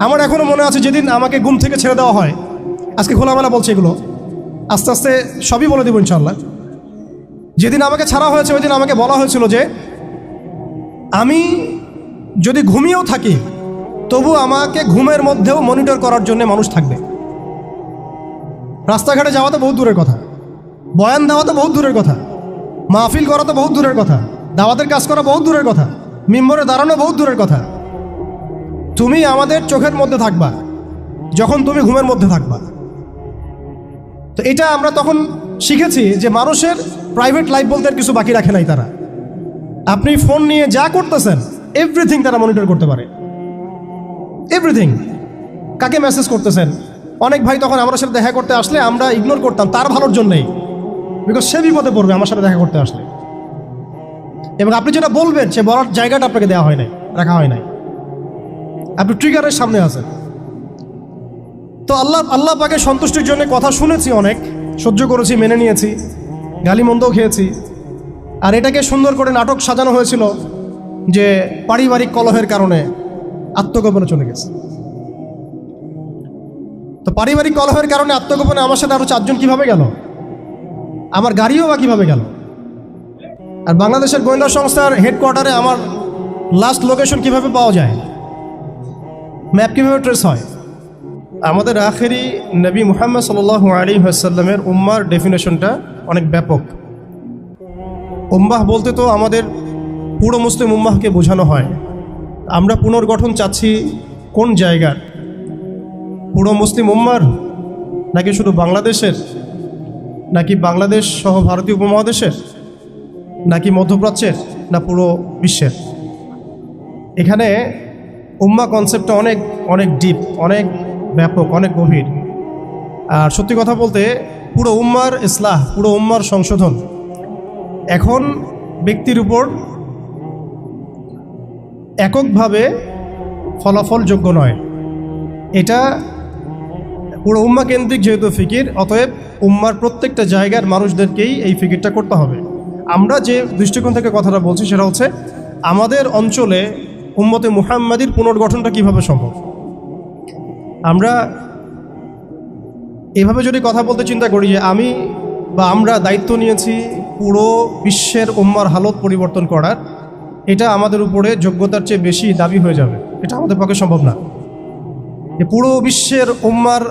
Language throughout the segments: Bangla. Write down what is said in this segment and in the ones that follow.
আমার এখনও মনে আছে যেদিন আমাকে ঘুম থেকে ছেড়ে দেওয়া হয়, আজকে খোলামেলা বলছে এগুলো, আস্তে আস্তে সবই বলে দেবো ইনশাআল্লাহ। যেদিন আমাকে ছাড়া হয়েছে ওই দিন আমাকে বলা হয়েছিল যে আমি যদি ঘুমিয়েও থাকি তবু আমাকে ঘুমের মধ্যেও মনিটর করার জন্য মানুষ থাকবে। রাস্তাঘাটে যাওয়া তো বহুত দূরের কথা, বয়ান দেওয়া তো বহুত দূরের কথা, মাহফিল করা তো বহুত দূরের কথা, দাওয়াতের কাজ করা বহুত দূরের কথা, মিম্বরে দাঁড়ানো বহুত দূরের কথা। তুমি আমাদের চোখের মধ্যে থাকবা যখন তুমি ঘুমের মধ্যে থাকবা। তো এটা আমরা তখন শিখেছি যে মানুষের প্রাইভেট লাইফ বলতে আর কিছু বাকি রাখে নাই তারা। আপনি ফোন নিয়ে যা করতেছেন এভরিথিং তারা মনিটর করতে পারে, এভরিথিং। কাকে মেসেজ করতেছেন, অনেক ভাই তখন আমার সাথে দেখা করতে আসলে আমরা ইগনোর করতাম তার ভালোর জন্যই, বিকজ সে বিপদে পড়বে আমার সাথে দেখা করতে আসলে। এবং আপনি যেটা বলবেন সে বলার জায়গাটা আপনাকে দেওয়া হয় নাই, রাখা হয় নাই, আপনি ট্রিগারের সামনে আছেন। তো আল্লাহ পাকে সন্তুষ্টির জন্য কথা শুনেছি, অনেক সহ্য করেছি, মেনে নিয়েছি, গালি মন্দও খেয়েছি। আর এটাকে সুন্দর করে নাটক সাজানো হয়েছিল যে পারিবারিক কলহের কারণে আত্মগোপনে চলে গেছে। তো পারিবারিক কলহের কারণে আত্মগোপনে আমার সাথে আরো 4 জন কিভাবে গেল, আমার গাড়িও বা কিভাবে গেল। আর বাংলাদেশের গোয়েন্দা সংস্থার হেডকোয়ার্টারে আমার লাস্ট লোকেশন কিভাবে পাওয়া যায়, ম্যাপ কিভাবে ট্রেস হয়। আমাদের আখেরি নবী মুহাম্মদ সাল্লাল্লাহু আলাইহি ওয়াসাল্লামের উম্মার ডেফিনেশনটা অনেক ব্যাপক। উম্মাহ বলতে তো আমাদের পুরো মুসলিম উম্মাহকে বোঝানো হয়। আমরা পুনর্গঠন চাচ্ছি কোন জায়গার, পুরো মুসলিম উম্মার, নাকি শুধু বাংলাদেশের, নাকি বাংলাদেশ সহ ভারতীয় উপমহাদেশের, নাকি মধ্যপ্রাচ্যের, না পুরো বিশ্বের? এখানে উম্মা কনসেপ্টটা অনেক অনেক ডিপ, অনেক ব্যাপক, অনেক গভীর। আর সত্যি কথা বলতে পুরো উম্মার ইসলাহ, পুরো উম্মার সংশোধন এখন ব্যক্তির উপর এককভাবে ফলাফলযোগ্য নয়। এটা পুরো উম্মা কেন্দ্রিক যেহেতু ফিকির, অতএব উম্মার প্রত্যেকটা জায়গার মানুষদেরকেই এই ফিকিরটা করতে হবে। আমরা যে দৃষ্টিকোণ থেকে কথাটা বলছি সেটা হচ্ছে আমাদের অঞ্চলে উম্মতে মুহাম্মাদির পুনর্গঠনটা কিভাবে সম্ভব। আমরা এভাবে যদি কথা বলতে চিন্তা করি যে আমি বা আমরা দায়িত্ব নিয়েছি পুরো বিশ্বের উম্মার হালত পরিবর্তন করার, এটা আমাদের উপরে যোগ্যতার চেয়ে বেশি দাবি হয়ে যাবে। এটা আমাদের পক্ষে সম্ভব না। পুরো বিশ্বের উম্মার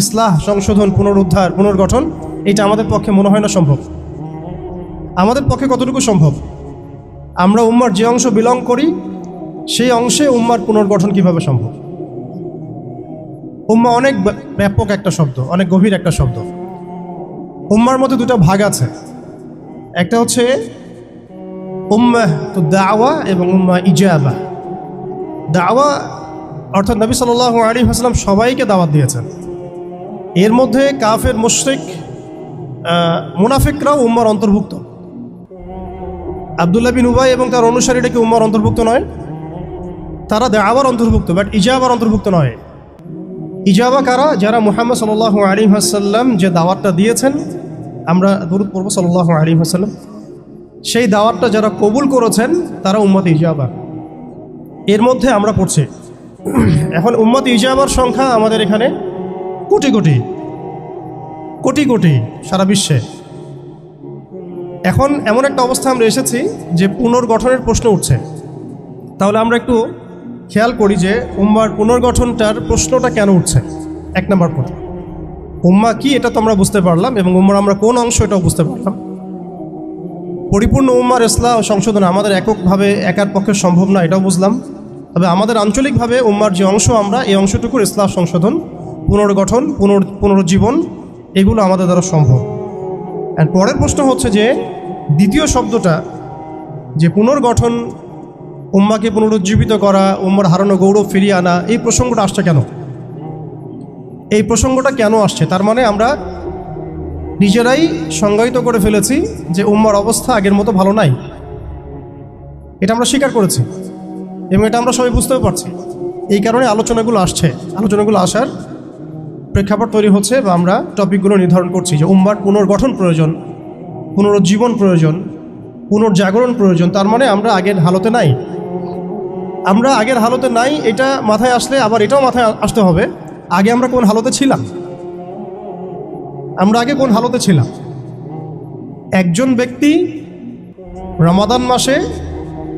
ইসলাহ, সংশোধন, পুনরুদ্ধার, পুনর্গঠন, এটা আমাদের পক্ষে মনে হয় না সম্ভব। আমাদের পক্ষে কতটুকু সম্ভব, আমরা উম্মার যে অংশ বিলং করি সেই অংশে উম্মার পুনর্গঠন কিভাবে সম্ভব। উম্মা অনেক ব্যাপক একটা শব্দ, অনেক গভীর একটা শব্দ। উম্মার মধ্যে 2টা ভাগ আছে, একটা হচ্ছে উম্মাহ তো দাওয়া এবং উম্মাহ ইজাবা। দাওয়া অর্থাৎ নবী সাল্লাল্লাহু আলাইহি ওয়াসাল্লাম সবাইকে দাওয়াত দিয়েছেন। এর মধ্যে কাফের, মুশরিক, মুনাফিকরাও উম্মার অন্তর্ভুক্ত। আব্দুল্লাহ বিন উবাই এবং তার অনুসারীরা কি উম্মার অন্তর্ভুক্ত নয়? তারা দাওয়ার অন্তর্ভুক্ত, বাট ইজাবার অন্তর্ভুক্ত নয়। ইজাবা কারা? যারা মুহাম্মদ সাল্লাল্লাহু আলাইহি ওয়াসাল্লাম যে দাওয়াতটা দিয়েছেন, আমরা দরুদ পড়ব সাল্লাল্লাহু আলাইহি ওয়াসাল্লাম, সেই দাওয়াতটা যারা কবুল করেছেন তারা উম্মত ইজাবা। এর মধ্যে আমরা পড়ছি। এখন উম্মত ইজাবার সংখ্যা আমাদের এখানে কোটি কোটি কোটি কোটি সারা বিশ্বে। এখন এমন একটা অবস্থা আমরা এসেছি যে পুনর্গঠনের প্রশ্ন উঠছে। তাহলে আমরা একটু খেয়াল করি যে উম্মার পুনর্গঠনটার প্রশ্নটা কেন উঠছে। 1 নম্বর কথা, উম্মা কি এটা তো আমরা বুঝতে পারলাম, এবং উম্মার আমরা কোন অংশ এটাও বুঝতে পারলাম। পরিপূর্ণ উম্মার ইসলাহ ও সংশোধন আমাদের এককভাবে একার পক্ষে সম্ভব না, এটাও বুঝলাম। তবে আমাদের আঞ্চলিকভাবে উম্মার যে অংশ, আমরা এই অংশটুকুর ইসলাহ, সংশোধন, পুনর্গঠন, পুনরুজ্জীবন, এগুলো আমাদের দ্বারা সম্ভব। আর পরের প্রশ্ন হচ্ছে যে দ্বিতীয় শব্দটা, যে পুনর্গঠন, উম্মাকে পুনরুজ্জীবিত করা, উম্মার হারানো গৌরব ফিরিয়ে আনা, এই প্রসঙ্গটা আসছে কেন? এই প্রসঙ্গটা কেন আসছে? তার মানে আমরা নিজেরাই সংজ্ঞায়িত করে ফেলেছি যে উম্মার অবস্থা আগের মতো ভালো নাই। এটা আমরা স্বীকার করেছি এবং এটা আমরা সবাই বুঝতেও পারছি। এই কারণে আলোচনাগুলো আসছে, আলোচনাগুলো আসার প্রেক্ষাপট তৈরি হচ্ছে, বা আমরা টপিকগুলো নির্ধারণ করছি যে উম্মার পুনর্গঠন প্রয়োজন, পুনরুজ্জীবন প্রয়োজন, পুনর্জাগরণ প্রয়োজন। তার মানে আমরা আগের হালতে নাই। আমরা আগের হালতে নাই, এটা মাথায় আসলে আবার এটাও মাথায় আসতে হবে, আগে আমরা কোন হালতে ছিলাম, আমরা আগে কোন হালতে ছিলাম। একজন ব্যক্তি রমাদান মাসে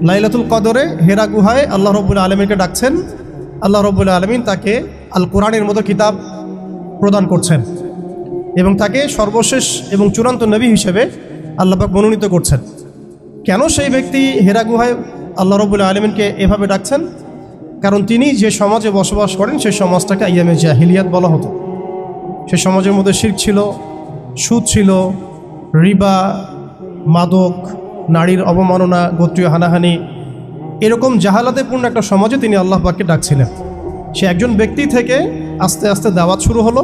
লাইলাতুল কদরে হেরা গুহায় আল্লাহ রব্বুল আলমীকে ডাকছেন, আল্লাহ রব্বুল আলমিন তাকে আল কোরআনের মতো কিতাব প্রদান করছেন এবং তাকে সর্বশেষ এবং চূড়ান্ত নবী হিসেবে আল্লাহ পাক মনোনীত করছেন। কেন সেই ব্যক্তি হেরা গুহায় আল্লাহ রব্বুল আলমিনকে এভাবে ডাকছেন? কারণ তিনি যে সমাজে বসবাস করেন সেই সমাজটাকে আইয়ামে জাহিলিয়াত বলা হতো। সে সমাজের মধ্যে শিরক ছিল, সুদ ছিল, রিবা, মাদক, নারীর অবমাননা, গোত্রীয় হানাহানি, এরকম জাহালাতে পূর্ণ একটা সমাজে তিনি আল্লাহ পাককে ডাকছিলেন। সে একজন ব্যক্তি থেকে আস্তে আস্তে দাওয়াত শুরু হলো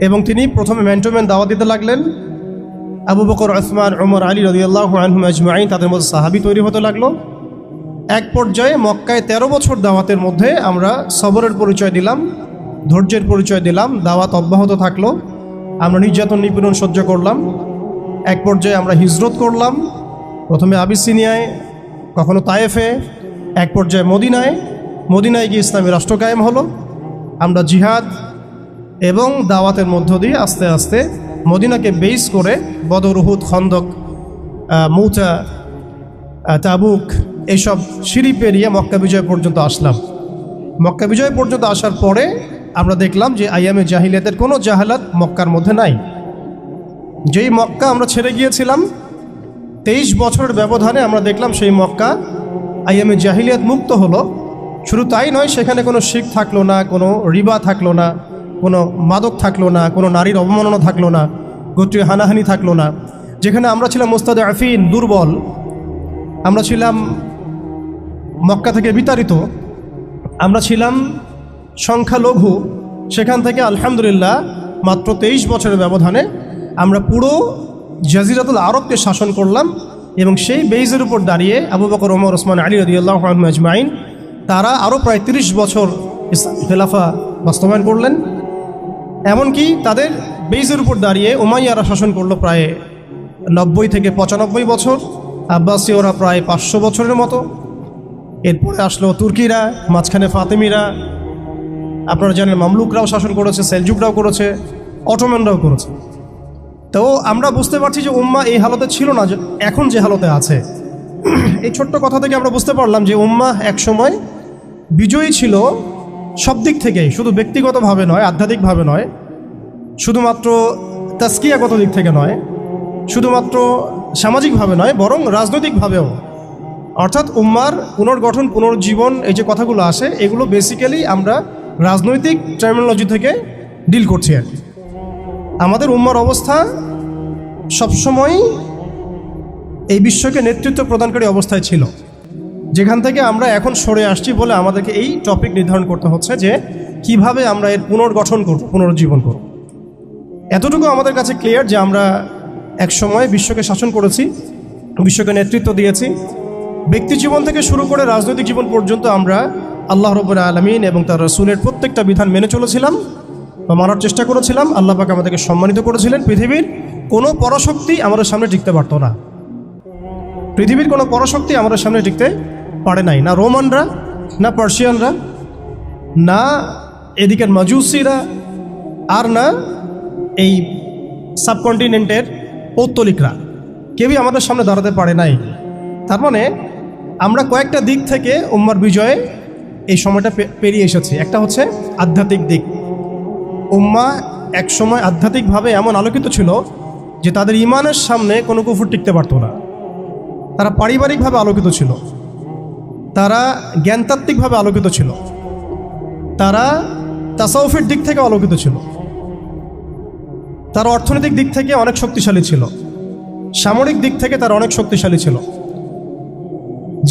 এবং তিনি প্রথমে ম্যান টু ম্যান দাওয়াত দিতে লাগলেন। আবু বকর, উসমান, ওমর, আলী রাদিয়াল্লাহু আনহুম আজমাইন, তাদের মধ্যে সাহাবী তৈরি হতে লাগলো। এক পর্যায়ে মক্কায় 13 বছর দাওয়াতের মধ্যে আমরা সবরের পরিচয় দিলাম, ধৈর্যের পরিচয় দিলাম, দাওয়াত অব্যাহত থাকলো, আমরা নির্যাতন নিপীড়ন সহ্য করলাম। এক পর্যায়ে আমরা হিজরত করলাম, প্রথমে আবিসিনিয়ায়, কখনো তায়েফে, এক পর্যায়ে মদিনায় গিয়ে ইসলামী রাষ্ট্র কায়েম হলো। আমরা জিহাদ এবং দাওয়াতের মধ্য দিয়ে আস্তে আস্তে মদিনাকে বেস করে বদর, উহুদ, খন্দক, মৌতা, তাবুক এইসব সিঁড়ি পেরিয়ে মক্কা বিজয় পর্যন্ত আসলাম। মক্কা বিজয় পর্যন্ত আসার পরে আমরা দেখলাম যে আইয়ামে জাহিলিয়াতের কোনো জাহালাত মক্কার মধ্যে নাই। যেই মক্কা আমরা ছেড়ে গিয়েছিলাম 23 বছরের ব্যবধানে আমরা দেখলাম সেই মক্কা আইয়ামে জাহিলিয়াত মুক্ত হলো। শুধু তাই নয়, সেখানে কোনো শিরক থাকলো না, কোনো রিবা থাকলো না, কোনো মাদক থাকলো না, কোনো নারীর অবমাননা থাকলো না, গোত্রীয় হানাহানি থাকলো না। যেখানে আমরা ছিলাম মুস্তাদআফিন, দুর্বল, আমরা ছিলাম মক্কা থেকে বিতাড়িত, আমরা ছিলাম সংখ্যালঘু, সেখান থেকে আলহামদুলিল্লাহ মাত্র 23 বছরের ব্যবধানে আমরা পুরো জাজিরাতুল আরবকে শাসন করলাম। এবং সেই বেইজের উপর দাঁড়িয়ে আবু বকর, ওমর, ওসমান, আলী রাদিয়াল্লাহু আনহুম আজমাইন তারা আরও প্রায় 30 বছর ইসলামী খেলাফা বাস্তবায়ন করলেন। এমনকি তাদের বেইজের উপর দাঁড়িয়ে উমাইয়ারা শাসন করলো প্রায় 90 থেকে 95 বছর, আব্বাসীয়রা প্রায় 500 বছরের মতো। এরপরে আসলো তুর্কিরা, মাঝখানে ফাতেমিরা, আপনারা জানেন মামলুকরাও শাসন করেছে, সেলজুকরাও করেছে, অটোম্যানরাও করেছে। তো আমরা বুঝতে পারছি যে উম্মাহ এই হালতে ছিল না এখন যে হালতে আছে। এই ছোট্ট কথা থেকে আমরা বুঝতে পারলাম যে উম্মাহ একসময় বিজয়ী ছিল সব দিক থেকেই, শুধু ব্যক্তিগতভাবে নয়, আধ্যাত্মিকভাবে নয়, শুধুমাত্র তাসকিয়াগত দিক থেকে নয়, শুধুমাত্র সামাজিকভাবে নয়, বরং রাজনৈতিকভাবেও। অর্থাৎ উম্মার পুনর্গঠন, পুনর্জীবন, এই যে কথাগুলো আসে, এগুলো বেসিক্যালি আমরা রাজনৈতিক টার্মিনোলজি থেকে ডিল করছি আর কি। আমাদের উম্মার অবস্থা সবসময় এই বিশ্বকে নেতৃত্ব প্রদানকারী অবস্থায় ছিল, যেখান থেকে আমরা এখন সরে আসছি বলে আমাদেরকে এই টপিক নির্ধারণ করতে হচ্ছে যে কিভাবে আমরা এর পুনর্গঠন করব, পুনর্জীবন করব। এতটুকু আমাদের কাছে ক্লিয়ার যে আমরা এক সময় বিশ্বকে শাসন করেছি, বিশ্বকে নেতৃত্ব দিয়েছি। ব্যক্তি জীবন থেকে শুরু করে রাজনৈতিক জীবন পর্যন্ত আমরা আল্লাহ রাব্বুল আলামিন এবং তার রাসূলের প্রত্যেকটা বিধান মেনে চলেছিলাম বা মানার চেষ্টা করেছিলাম। আল্লাহ পাক আমাদেরকে সম্মানিত করেছিলেন। পৃথিবীর কোনো পরাশক্তি আমাদের সামনে টিকতে পারতো না, পৃথিবীর কোনো পরাশক্তি আমাদের সামনে টিকতে পারে নাই, না রোমানরা, না পার্সিয়ানরা, না এদিকের মাজুসিরা, আর না এই সাবকন্টিনেন্টের পৌত্তলিকরা, কেউই আমাদের সামনে দাঁড়াতে পারে নাই। তার মানে আমরা কয়েকটা দিক থেকে উম্মার বিজয়ে এই সময়টা পেরিয়ে এসেছি। একটা হচ্ছে আধ্যাত্মিক দিক। উম্মা এক সময় আধ্যাত্মিকভাবে এমন আলোকিত ছিল যে তাদের ইমানের সামনে কোনো কুফর টিকতে পারতো না। তারা পারিবারিকভাবে আলোকিত ছিল, তারা জ্ঞানতাত্ত্বিকভাবে আলোকিত ছিল, তারা তাসাউফের দিক থেকে আলোকিত ছিল, তারা অর্থনৈতিক দিক থেকে অনেক শক্তিশালী ছিল, সামরিক দিক থেকে তারা অনেক শক্তিশালী ছিল।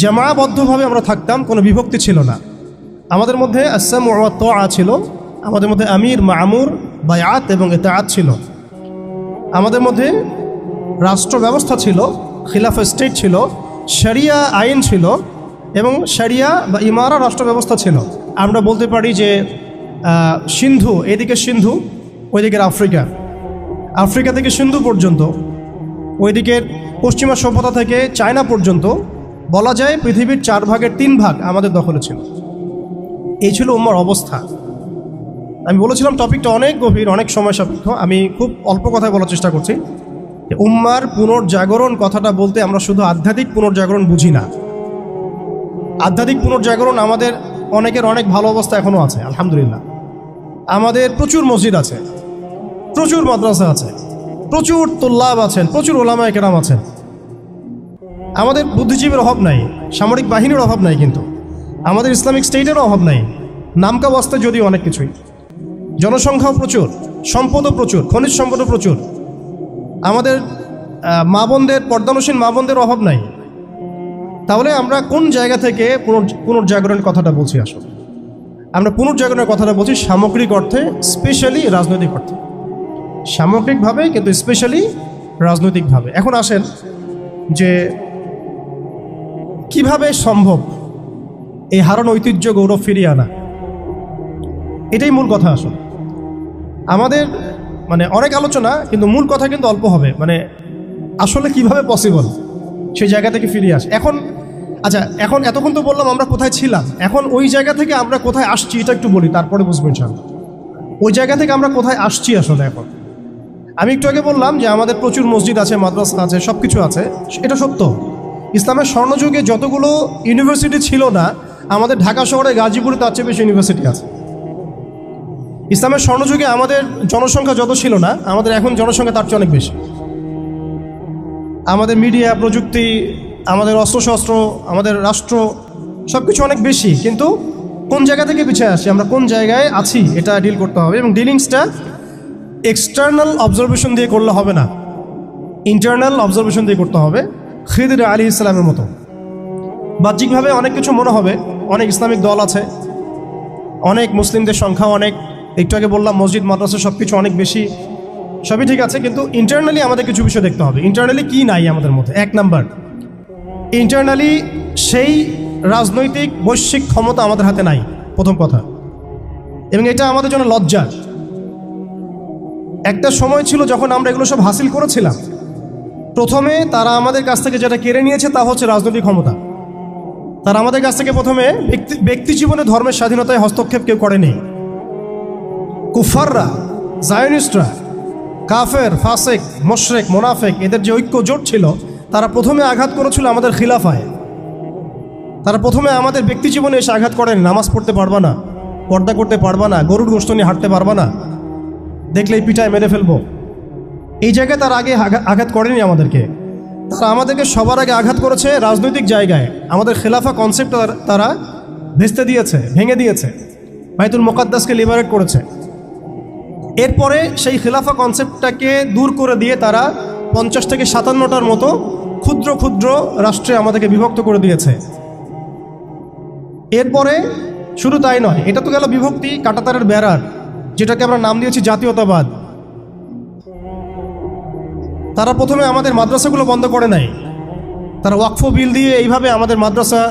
জামাবদ্ধভাবে আমরা থাকতাম, কোনো বিভক্তি ছিল না। আমাদের মধ্যে আসসামু ওয়া তাআ ছিল, আমাদের মধ্যে আমির, মামুর, বায়াত এবং ইতাআত ছিল। আমাদের মধ্যে রাষ্ট্র ব্যবস্থা ছিল, খিলাফা স্টেট ছিল, শরিয়া আইন ছিল এবং শরিয়া বা ইমারা রাষ্ট্র ব্যবস্থা ছিল। আমরা বলতে পারি যে সিন্ধু, এদিকে সিন্ধু, ওইদিকের আফ্রিকা, আফ্রিকা থেকে সিন্ধু পর্যন্ত, ওইদিকের পশ্চিমা সভ্যতা থেকে চায়না পর্যন্ত বলা যায় পৃথিবীর 4 ভাগের 3 ভাগ আমাদের দখলে ছিল। এই ছিল উম্মার অবস্থা। আমি বলেছিলাম টপিকটা অনেক গভীর, অনেক সময় সাপেক্ষ। আমি খুব অল্প কথায় বলার চেষ্টা করছি। উম্মার পুনর্জাগরণ কথাটা বলতে আমরা শুধু আধ্যাত্মিক পুনর্জাগরণ বুঝি না। আধ্যাত্মিক পুনর্জাগরণ আমাদের অনেকের অনেক ভালো অবস্থা এখনও আছে, আলহামদুলিল্লাহ। আমাদের প্রচুর মসজিদ আছে, প্রচুর মাদ্রাসা আছে, প্রচুর তোল্লাব আছেন, প্রচুর ওলামায়ে কেরাম আছেন। আমাদের বুদ্ধিজীবীর অভাব নাই, সামরিক বাহিনীর অভাব নাই, কিন্তু আমাদের ইসলামিক স্টেটেরও অভাব নাই। নামকা বাস্তে যদিও অনেক কিছুই, জনসংখ্যাও প্রচুর, সম্পদও প্রচুর, খনিজ সম্পদও প্রচুর। আমাদের মা বোনদের, পর্দানসীন মা বোনদের অভাব নাই। তাহলে আমরা কোন জায়গা থেকে পুনর্জাগরণের কথাটা বলছি? আসলে আমরা পুনর্জাগরণের কথাটা বলছি সামগ্রিক অর্থে, স্পেশালি রাজনৈতিক অর্থে। সামগ্রিকভাবে কিন্তু স্পেশালি রাজনৈতিকভাবে। এখন আসেন যে কিভাবে সম্ভব এই হারানো ঐতিহ্য, গৌরব ফিরিয়ে আনা। এটাই মূল কথা। আসলে আমাদের অনেক আলোচনা, কিন্তু মূল কথা কিন্তু অল্প হবে। আসলে কিভাবে পসিবল সেই জায়গা থেকে ফিরিয়ে আসে। এখন এতক্ষণ তো বললাম আমরা কোথায় ছিলাম, এখন ওই জায়গা থেকে আমরা কোথায় আসছি এটা একটু বলি, তারপরে বুঝবো ইনশাআল্লাহ। ওই জায়গা থেকে আমরা কোথায় আসছি আসলে। এখন আমি একটু আগে বললাম যে আমাদের প্রচুর মসজিদ আছে, মাদ্রাসা আছে, সব কিছু আছে, এটা সত্য। ইসলামের স্বর্ণযুগে যতগুলো ইউনিভার্সিটি ছিল না, আমাদের ঢাকা শহরে, গাজীপুরে তার চেয়ে বেশি ইউনিভার্সিটি আছে। ইসলামের স্বর্ণযুগে আমাদের জনসংখ্যা যত ছিল না, আমাদের এখন জনসংখ্যা তার চেয়ে অনেক বেশি। আমাদের মিডিয়া, প্রযুক্তি, আমাদের অস্ত্রশস্ত্র, আমাদের রাষ্ট্র, সব কিছু অনেক বেশি। কিন্তু কোন জায়গা থেকে পিছিয়ে আসছি, আমরা কোন জায়গায় আছি, এটা ডিল করতে হবে। এবং ডিলিংসটা এক্সটার্নাল অবজারভেশন দিয়ে করলে হবে না, ইন্টারনাল অবজারভেশন দিয়ে করতে হবে। খিদির আলাইহিস সালামের মতো বাহ্যিকভাবে অনেক কিছু মনে হবে, অনেক ইসলামিক দল আছে, অনেক মুসলিমদের সংখ্যা অনেক, একটু আগে বললাম মসজিদ, মাদ্রাসা সব কিছু অনেক বেশি, সবই ঠিক আছে। কিন্তু ইন্টারনালি আমাদের কিছু বিষয় দেখতে হবে। ইন্টারনালি কি নাই আমাদের মধ্যে? 1 নাম্বার, ইন্টারনালি সেই রাজনৈতিক বৈশ্বিক ক্ষমতা আমাদের হাতে নাই, প্রথম কথা। এবং এটা আমাদের জন্য লজ্জা। একটা সময় ছিল যখন আমরা এগুলো সব হাসিল করেছিলাম, প্রথমে তারা আমাদের কাছ থেকে যেটা কেড়ে নিয়েছে তা হচ্ছে রাজনৈতিক ক্ষমতা। তারা আমাদের কাছ থেকে প্রথমে ব্যক্তি জীবনে ধর্মের স্বাধীনতায় হস্তক্ষেপ কেউ করেনি। কুফাররা, জায়নিস্টরা, কাফের, ফাসেক, মুশরিক, মুনাফিক, এদের যে ঐক্য জোট ছিল, তারা প্রথমে আঘাত করেছিল আমাদের খিলাফায়। তারা প্রথমে আমাদের ব্যক্তি জীবনে এসে আঘাত করেন। নামাজ পড়তে পারবা না, পর্দা করতে পারবা না, গরুর গোশত নিয়ে হাঁটতে পারবা না, দেখলেই পিঠায় মেরে ফেলবো, এই জায়গায় তার আগে আঘাত করেনি আমাদেরকে। তারা আমাদেরকে সবার আগে আঘাত করেছে রাজনৈতিক জায়গায়। আমাদের খেলাফা কনসেপ্ট তারা ভেস্তে দিয়েছে, ভেঙে দিয়েছে, বাইতুল মুকাদ্দাসকে লিবারেট করেছে। এরপরে সেই খেলাফা কনসেপ্টটাকে দূর করে দিয়ে তারা 50 থেকে 57টার মতো ক্ষুদ্র ক্ষুদ্র রাষ্ট্রে আমাদেরকে বিভক্ত করে দিয়েছে। এরপরে শুধু তাই নয়, এটা তো গেল বিভক্তি, কাঁটাতারের বেড়ার, যেটাকে আমরা নাম দিয়েছি জাতীয়তাবাদ। তারা প্রথমে আমাদের মাদ্রাসাগুলো বন্ধ করে নাই। তারা ওয়াকফ বিল দিয়ে এইভাবে আমাদের মাদ্রাসা,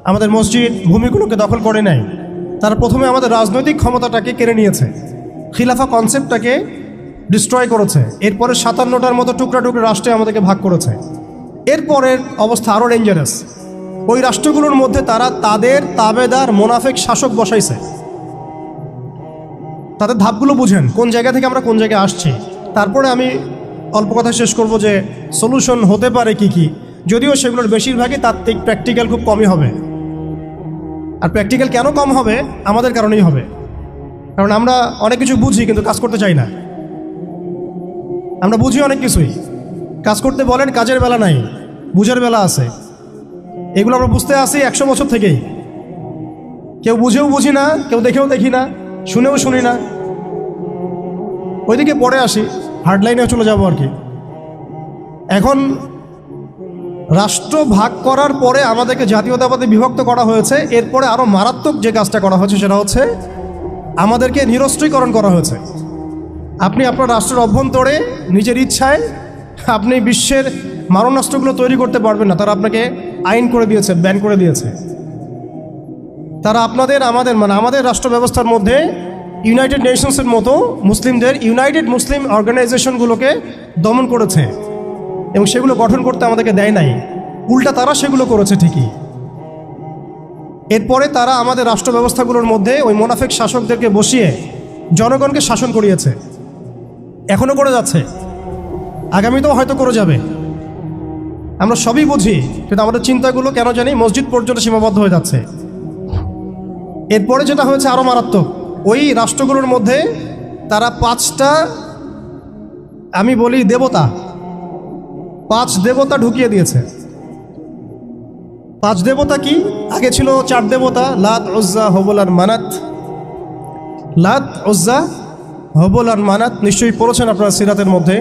আমাদের মসজিদ, ভূমিগুলোকে দখল করে নাই। তারা প্রথমে আমাদের রাজনৈতিক ক্ষমতাটাকে কেড়ে নিয়েছে, খিলাফা কনসেপ্টটাকে ডিস্ট্রয় করেছে। এরপরে 57টার মতো টুকরা টুকরা রাষ্ট্রে আমাদেরকে ভাগ করেছে। এরপরের অবস্থা আরও ডেঞ্জারাস। ওই রাষ্ট্রগুলোর মধ্যে তারা তাদের তাবেদার মোনাফেক শাসক বসাইছে। তাদের ধাপগুলো বুঝেন, কোন জায়গা থেকে আমরা কোন জায়গায় আসছি। তারপরে আমি অল্প কথা শেষ করব যে সলিউশন হতে পারে কি কি, যদিও সেগুলোর বেশিরভাগই তাত্ত্বিক, প্র্যাকটিক্যাল খুব কমই হবে। আর প্র্যাকটিক্যাল কেন কম হবে? আমাদের কারণেই হবে। কারণ আমরা অনেক কিছু বুঝি কিন্তু কাজ করতে চাই না। আমরা বুঝি অনেক কিছুই, কাজ করতে বলেন কাজের বেলা নাই, বুঝার বেলা আছে। এগুলো আমরা বুঝতে আসি 100 বছর থেকেই। কেউ বুঝেও বুঝি না, কেউ দেখেও দেখি না, শুনেও শুনি না। ওইদিকে পরে আসি, হার্ডলাইনে চলে যাবো আর কি। এখন রাষ্ট্র ভাগ করার পরে আমাদেরকে জাতীয়তাবাদে বিভক্ত করা হয়েছে। এরপরে আরও মারাত্মক যে কাজটা করা হয়েছে সেটা হচ্ছে আমাদেরকে নিরস্ত্রীকরণ করা হয়েছে। আপনি আপনার রাষ্ট্রের অভ্যন্তরে নিজের ইচ্ছায় আপনি বিশ্বের মারণাস্ত্রগুলো তৈরি করতে পারবেন না। তারা আপনাকে আইন করে দিয়েছে, ব্যান করে দিয়েছে। তারা আমাদের রাষ্ট্র ব্যবস্থার মধ্যে ইউনাইটেড নেশনসের মতো মুসলিমদের ইউনাইটেড মুসলিম অর্গানাইজেশনগুলোকে দমন করেছে এবং সেগুলো গঠন করতে আমাদেরকে দেয় নাই। উল্টা তারা সেগুলো করেছে ঠিকই। এরপরে তারা আমাদের রাষ্ট্র ব্যবস্থাগুলোর মধ্যে ওই মোনাফেক শাসকদেরকে বসিয়ে জনগণকে শাসন করিয়েছে, এখনও করে যাচ্ছে, আগামীতেও হয়তো করে যাবে। আমরা সবই বুঝি, কিন্তু আমাদের চিন্তাগুলো কেন জানি মসজিদ পর্যন্ত সীমাবদ্ধ হয়ে যাচ্ছে। এরপরে যেটা হয়েছে আরও মারাত্মক, ওই রাষ্ট্রগুলোর মধ্যে তারা 5টা, আমি বলি দেবতা, 5 দেবতা ঢুকিয়ে দিয়েছে। 5 দেবতা কি? আগে ছিল 4 দেবতা, লাত, উজ্জা, হবল আর মানাত। লাত, উজ্জা, হবল আর মানাত নিশ্চয়ই পড়েছেন আপনারা সিরাতের মধ্যে।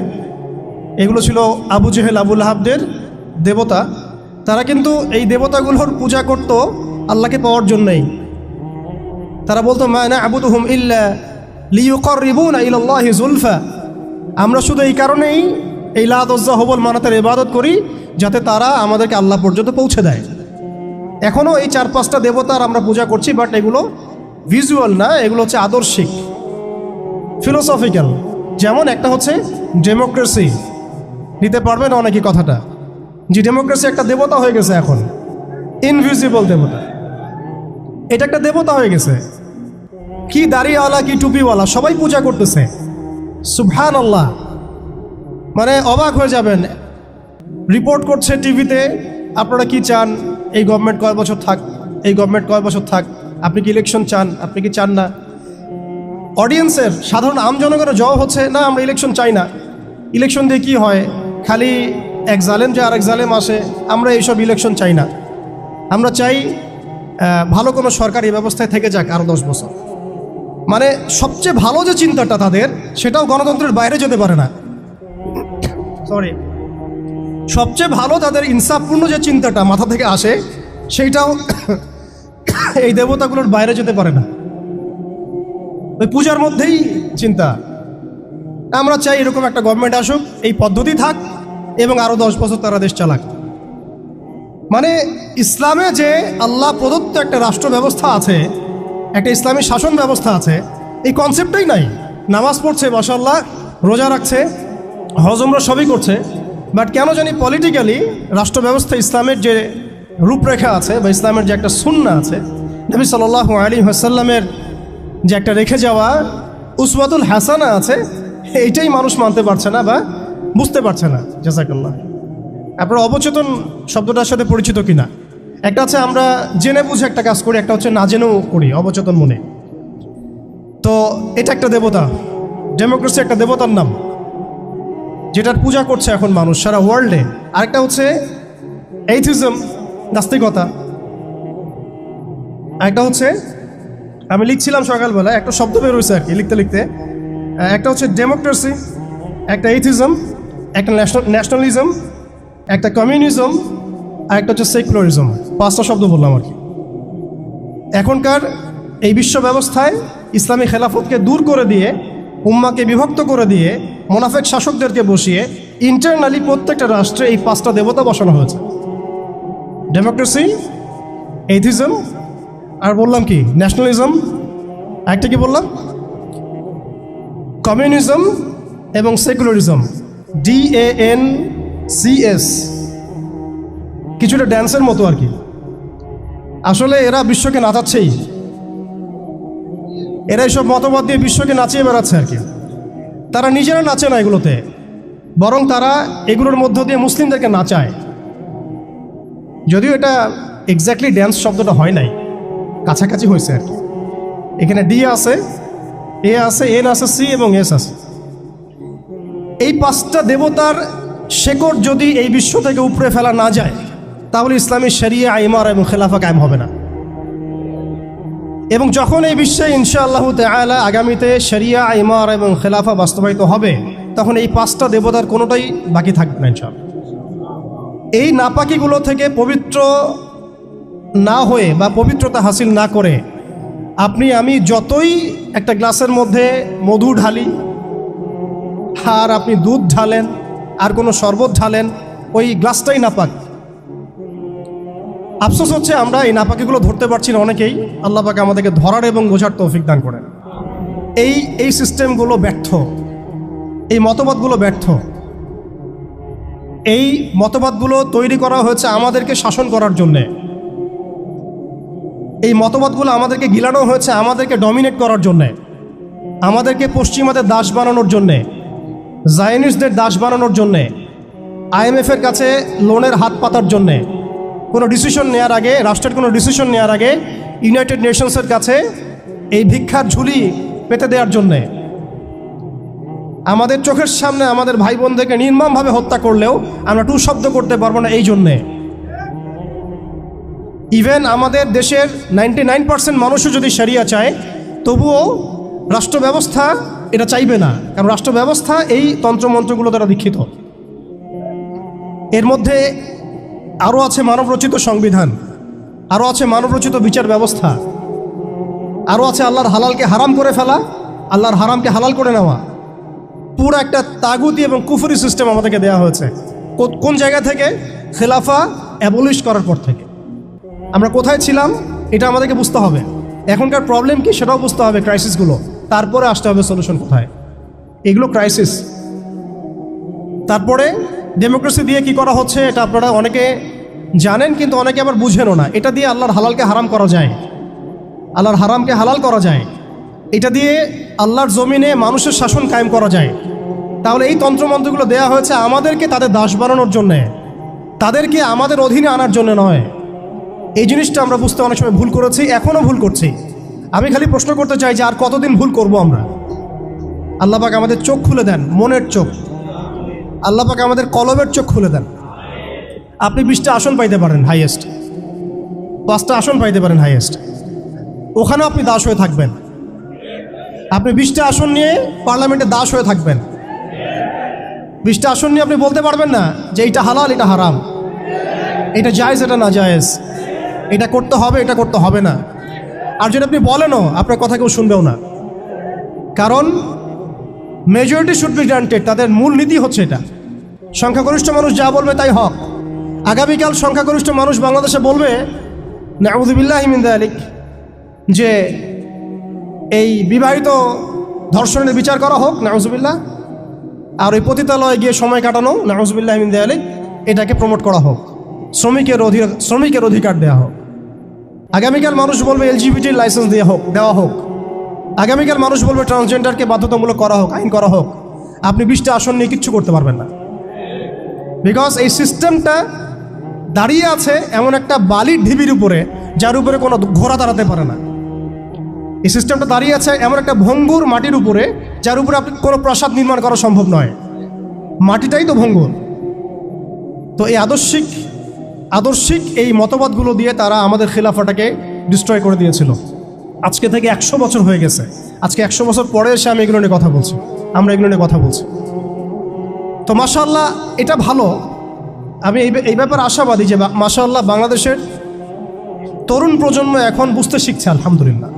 এগুলো ছিল আবু জেহেল, আবু লাহাবদের দেবতা। তারা কিন্তু এই দেবতাগুলোর পূজা করত আল্লাহকে পাওয়ার জন্যই। তারা বলতো মা না'বুদুহুম ইল্লা লিয়ুকাররিবুনা ইলাল্লাহি যুলফা, আমরা শুধু এই কারণেই এই লাত, উজ্জা, হবল, মানাতের ইবাদত করি যাতে তারা আমাদেরকে আল্লাহ পর্যন্ত পৌঁছে দেয়। এখনও এই 4-5টা দেবতার আমরা পূজা করছি, বাট এগুলো ভিজুয়াল না, এগুলো হচ্ছে আদর্শিক, ফিলোসফিক্যাল। যেমন একটা হচ্ছে ডেমোক্রেসি, নিতে পারবেন অনেকে কথাটা, যে ডেমোক্রেসি একটা দেবতা হয়ে গেছে এখন, ইনভিজিবল দেবতা। এটা একটা দেবতা হয়ে গেছে, কি দাড়িওয়ালা কি টুপিওয়ালা সবাই পূজা করতেছে। সুবহানাল্লাহ, মানে অবাক হয়ে যাবেন। রিপোর্ট করছে টিভিতে, আপনারা কি চান, এই গভর্নমেন্ট কয় বছর থাক, এই গভর্নমেন্ট কয় বছর থাক, আপনি কি ইলেকশন চান, আপনি কি চান না। অডিয়েন্সের, সাধারণ আম জনগণের জবাব হচ্ছে না, আমরা ইলেকশন চাই না। ইলেকশন দিয়ে কি হয়, খালি এক জালেম যে আরেক জালেম আসে, আমরা এইসব ইলেকশন চাই না। আমরা চাই ভালো কোনো সরকারি ব্যবস্থায় থেকে যাক আরও 10 বছর। মানে সবচেয়ে ভালো যে চিন্তাটা তাদের, সেটাও গণতন্ত্রের বাইরে যেতে পারে না। সরি, সবচেয়ে ভালো তাদের ইনসাফপূর্ণ যে চিন্তাটা মাথা থেকে আসে, সেইটাও এই দেবতাগুলোর বাইরে যেতে পারে না। ওই পূজার মধ্যেই চিন্তা। আমরা চাই এরকম একটা গভর্নমেন্ট আসুক, এই পদ্ধতি থাক, এবং আরও 10 বছর তারা দেশ চালাক। মানে ইসলামে যে আল্লাহ প্রদত্ত একটা রাষ্ট্র ব্যবস্থা আছে, একটা ইসলামী শাসন ব্যবস্থা আছে, এই কনসেপ্টটাই নাই। নামাজ পড়ছে, মাশাআল্লাহ, রোজা রাখছে, হজ উমরা সবই করছে, বাট কেন জানি পলিটিক্যালি রাষ্ট্র ব্যবস্থা, ইসলামের যে রূপরেখা আছে বা ইসলামের যে একটা সুন্নাহ আছে, নবী সাল্লাল্লাহু আলাইহি ওয়াসাল্লামের যে একটা রেখে যাওয়া উসওয়াতুল হাসানা আছে, এইটাই মানুষ মানতে পারছে না বা বুঝতে পারছে না। জাযাকাল্লাহ। আপনারা অবচেতন শব্দটার সাথে পরিচিত কিনা? একটা হচ্ছে আমরা জেনে বুঝে একটা কাজ করি, একটা হচ্ছে না জেনেও করি, অবচেতন মনে। তো এটা একটা দেবতা, ডেমোক্রেসি একটা দেবতার নাম, যেটার পূজা করছে এখন মানুষ সারা ওয়ার্ল্ডে। আরেকটা হচ্ছে এইথিজম, নাস্তিকতা। আরেকটা হচ্ছে, আমি লিখছিলাম সকালবেলা, একটা শব্দ বের হয়েছে আর কি লিখতে লিখতে। একটা হচ্ছে ডেমোক্রেসি, একটা এইথিজম, একটা ন্যাশনালিজম, একটা কমিউনিজম, আর একটা হচ্ছে সেকুলারিজম। 5টা শব্দ বললাম আর কি। এখনকার এই বিশ্ব ব্যবস্থায় ইসলামী খেলাফতকে দূর করে দিয়ে, উম্মাকে বিভক্ত করে দিয়ে, মোনাফেক শাসকদেরকে বসিয়ে ইন্টারনালি প্রত্যেকটা রাষ্ট্রে এই 5টা দেবতা বসানো হয়েছে। ডেমোক্রেসি, এইথিজম, আর বললাম কি ন্যাশনালিজম, একটা কি বললাম, কমিউনিজম এবং সেকুলারিজম, DANCS। কিছুটা ড্যান্সের মতো আর কি। আসলে এরা বিশ্বকে নাচাচ্ছেই, এরা এইসব মতবাদ দিয়ে বিশ্বকে নাচিয়ে বেড়াচ্ছে আর কি। তারা নিজেরা নাচে না এগুলোতে, বরং তারা এগুলোর মধ্য দিয়ে মুসলিমদেরকে নাচায়। যদিও এটা এক্স্যাক্টলি ড্যান্স শব্দটা হয় নাই, কাছাকাছি হয়েছে আর কি। এখানে D আছে, A আছে, N আছে, C এবং S আছে। এই 5টা দেবতার শেকড় যদি এই বিশ্ব থেকে উপড়ে ফেলা না যায়, তাহলে ইসলামী শরিয়া, ইমারা এবং খেলাফা কায়েম হবে না। এবং যখন এই বিশ্বে ইনশাআল্লাহ তাআলা আগামীতে শরিয়া, ইমারা এবং খেলাফা বাস্তবায়িত হবে, তখন এই 5টা দেবতার কোনোটাই বাকি থাকবে না ইনশাআল্লাহ। এই নাপাকিগুলো থেকে পবিত্র না হয়ে বা পবিত্রতা হাসিল না করে আপনি আমি যতই একটা গ্লাসের মধ্যে মধু ঢালি, আর আপনি দুধ ঢালেন, আর কোনো শরবত ঢালেন, ওই গ্লাসটাই নাপাক। আফসোস হচ্ছে আমরা এই নাপাকিগুলো ধরতে পারছি না অনেকেই। আল্লাহ পাক আমাদেরকে ধরার এবং বোঝার তৌফিক দান করেন। এই সিস্টেমগুলো ব্যর্থ, এই মতবাদগুলো ব্যর্থ। এই মতবাদগুলো তৈরি করা হয়েছে আমাদেরকে শাসন করার জন্যে। এই মতবাদগুলো আমাদেরকে গিলানো হয়েছে আমাদেরকে ডমিনেট করার জন্যে, আমাদেরকে পশ্চিমাদের দাস বানানোর জন্যে, জায়নিস্টদের দাস বানানোর জন্যে, IMF-এর কাছে লোনের হাত পাতার জন্যে, কোনো ডিসিশন নেওয়ার আগে, রাষ্ট্রের কোনো ডিসিশন নেওয়ার আগে ইউনাইটেড নেশনসের কাছে এই ভিক্ষার ঝুলি পেতে দেওয়ার জন্যে, আমাদের চোখের সামনে আমাদের ভাই বোনদেরকে নির্মমভাবে হত্যা করলেও আমরা টু শব্দ করতে পারবো না এই জন্যে। ইভেন আমাদের দেশের 99% মানুষও যদি শরিয়া চায়, তবুও রাষ্ট্র ব্যবস্থা এটা চাইবে না, কারণ রাষ্ট্র ব্যবস্থা এই তন্ত্রমন্ত্রগুলো দ্বারা দীক্ষিত। এর মধ্যে আরও আছে মানবরচিত সংবিধান, আরও আছে মানবরচিত বিচার ব্যবস্থা, আরও আছে আল্লাহর হালালকে হারাম করে ফেলা, আল্লাহর হারামকে হালাল করে নেওয়া। পুরো একটা তাগুতি এবং কুফরি সিস্টেম আমাদেরকে দেওয়া হয়েছে। কোন জায়গা থেকে? খেলাফা অ্যাবলিশ করার পর থেকে। আমরা কোথায় ছিলাম এটা আমাদেরকে বুঝতে হবে। এখনকার প্রবলেম কি সেটাও বুঝতে হবে, ক্রাইসিসগুলো, তারপরে আসতে হবে সলিউশন কোথায়। এগুলো ক্রাইসিস। তারপরে ডেমোক্রেসি দিয়ে কি করা হচ্ছে এটা আপনারা অনেকে জানেন, কিন্তু অনেকে আবার বুঝেনও না। এটা দিয়ে আল্লাহর হালালকে হারাম করা যায়, আল্লাহর হারামকে হালাল করা যায়। এটা দিয়ে আল্লাহর জমিনে মানুষের শাসন কায়েম করা যায়। তাহলে এই তন্ত্রমন্ত্রগুলো দেওয়া হয়েছে আমাদেরকে তাদের দাস বানানোর জন্যে, তাদেরকে আমাদের অধীনে আনার জন্য নয়। এই জিনিসটা আমরা বুঝতে অনেক সময় ভুল করেছি, এখনও ভুল করছি। আমি খালি প্রশ্ন করতে চাই যে আর কতদিন ভুল করব আমরা? আল্লাহ পাক আমাদের চোখ খুলে দেন, মনের চোখ। আল্লাহ পাক আমাদের কলবের চোখ খুলে দেন। আপনি 20টা আসন পাইতে পারেন হাইয়েস্ট, 5টা আসন পাইতে পারেন হাইয়েস্ট, ওখানেও আপনি দাস হয়ে থাকবেন। আপনি 20টা আসন নিয়ে পার্লামেন্টে দাস হয়ে থাকবেন। 20টা আসন নিয়ে আপনি বলতে পারবেন না যে এইটা হালাল, এটা হারাম, এটা জায়েজ, এটা না জায়েজ, এটা করতে হবে, এটা করতে হবে না। আর যদি আপনি বলেনও, আপনার কথা কেউ শুনবেও না, কারণ মেজরিটি শুড বি গ্রান্টেড। তাদের মূল নীতি হচ্ছে এটা, সংখ্যাগরিষ্ঠ মানুষ যা বলবে তাই হক। আগামীকাল সংখ্যাগরিষ্ঠ মানুষ বাংলাদেশে বলবে নাউযুবিল্লাহি মিন যালিক, যে এই বিবাহিত ধর্ষণের বিচার করা হোক, নাউযুবিল্লাহ, আর ওই পতিতালয়ে গিয়ে সময় কাটানো, নাউযুবিল্লাহি মিন যালিক, এটাকে প্রমোট করা হোক, শ্রমিকের অধিকার দেওয়া হোক। আগামীকাল মানুষ বলবে LGBT লাইসেন্স দেওয়া হোক। আগামীকাল মানুষ বলবে ট্রান্সজেন্ডারকে বাধ্যতামূলক করা হোক, আইন করা হোক। আপনি 20টা আসন নিয়ে কিচ্ছু করতে পারবেন না, বিকজ এই সিস্টেমটা দাঁড়িয়ে আছে এমন একটা বালির ঢিবির উপরে, যার উপরে কোনো ঘোড়া দাঁড়াতে পারে না। এই সিস্টেমটা দাঁড়িয়ে আছে এমন একটা ভঙ্গুর মাটির উপরে, যার উপরে আপনি কোনো প্রাসাদ নির্মাণ করা সম্ভব নয়। মাটিটাই তো ভঙ্গুর। তো এই আদর্শিক এই মতবাদগুলো দিয়ে তারা আমাদের খিলাফাটাকে ডিস্ট্রয় করে দিয়েছিল। আজকে থেকে 100 বছর হয়ে গেছে। আজকে 100 বছর পরে এসে আমি এগুলো নিয়ে কথা বলছি, আমরা এগুলো নিয়ে কথা বলছি। তো মাশাআল্লাহ, এটা ভালো। আমি এই ব্যাপারে আশাবাদী যে মাশাআল্লাহ বাংলাদেশের তরুণ প্রজন্ম এখন বুঝতে শিখছে, আলহামদুলিল্লাহ।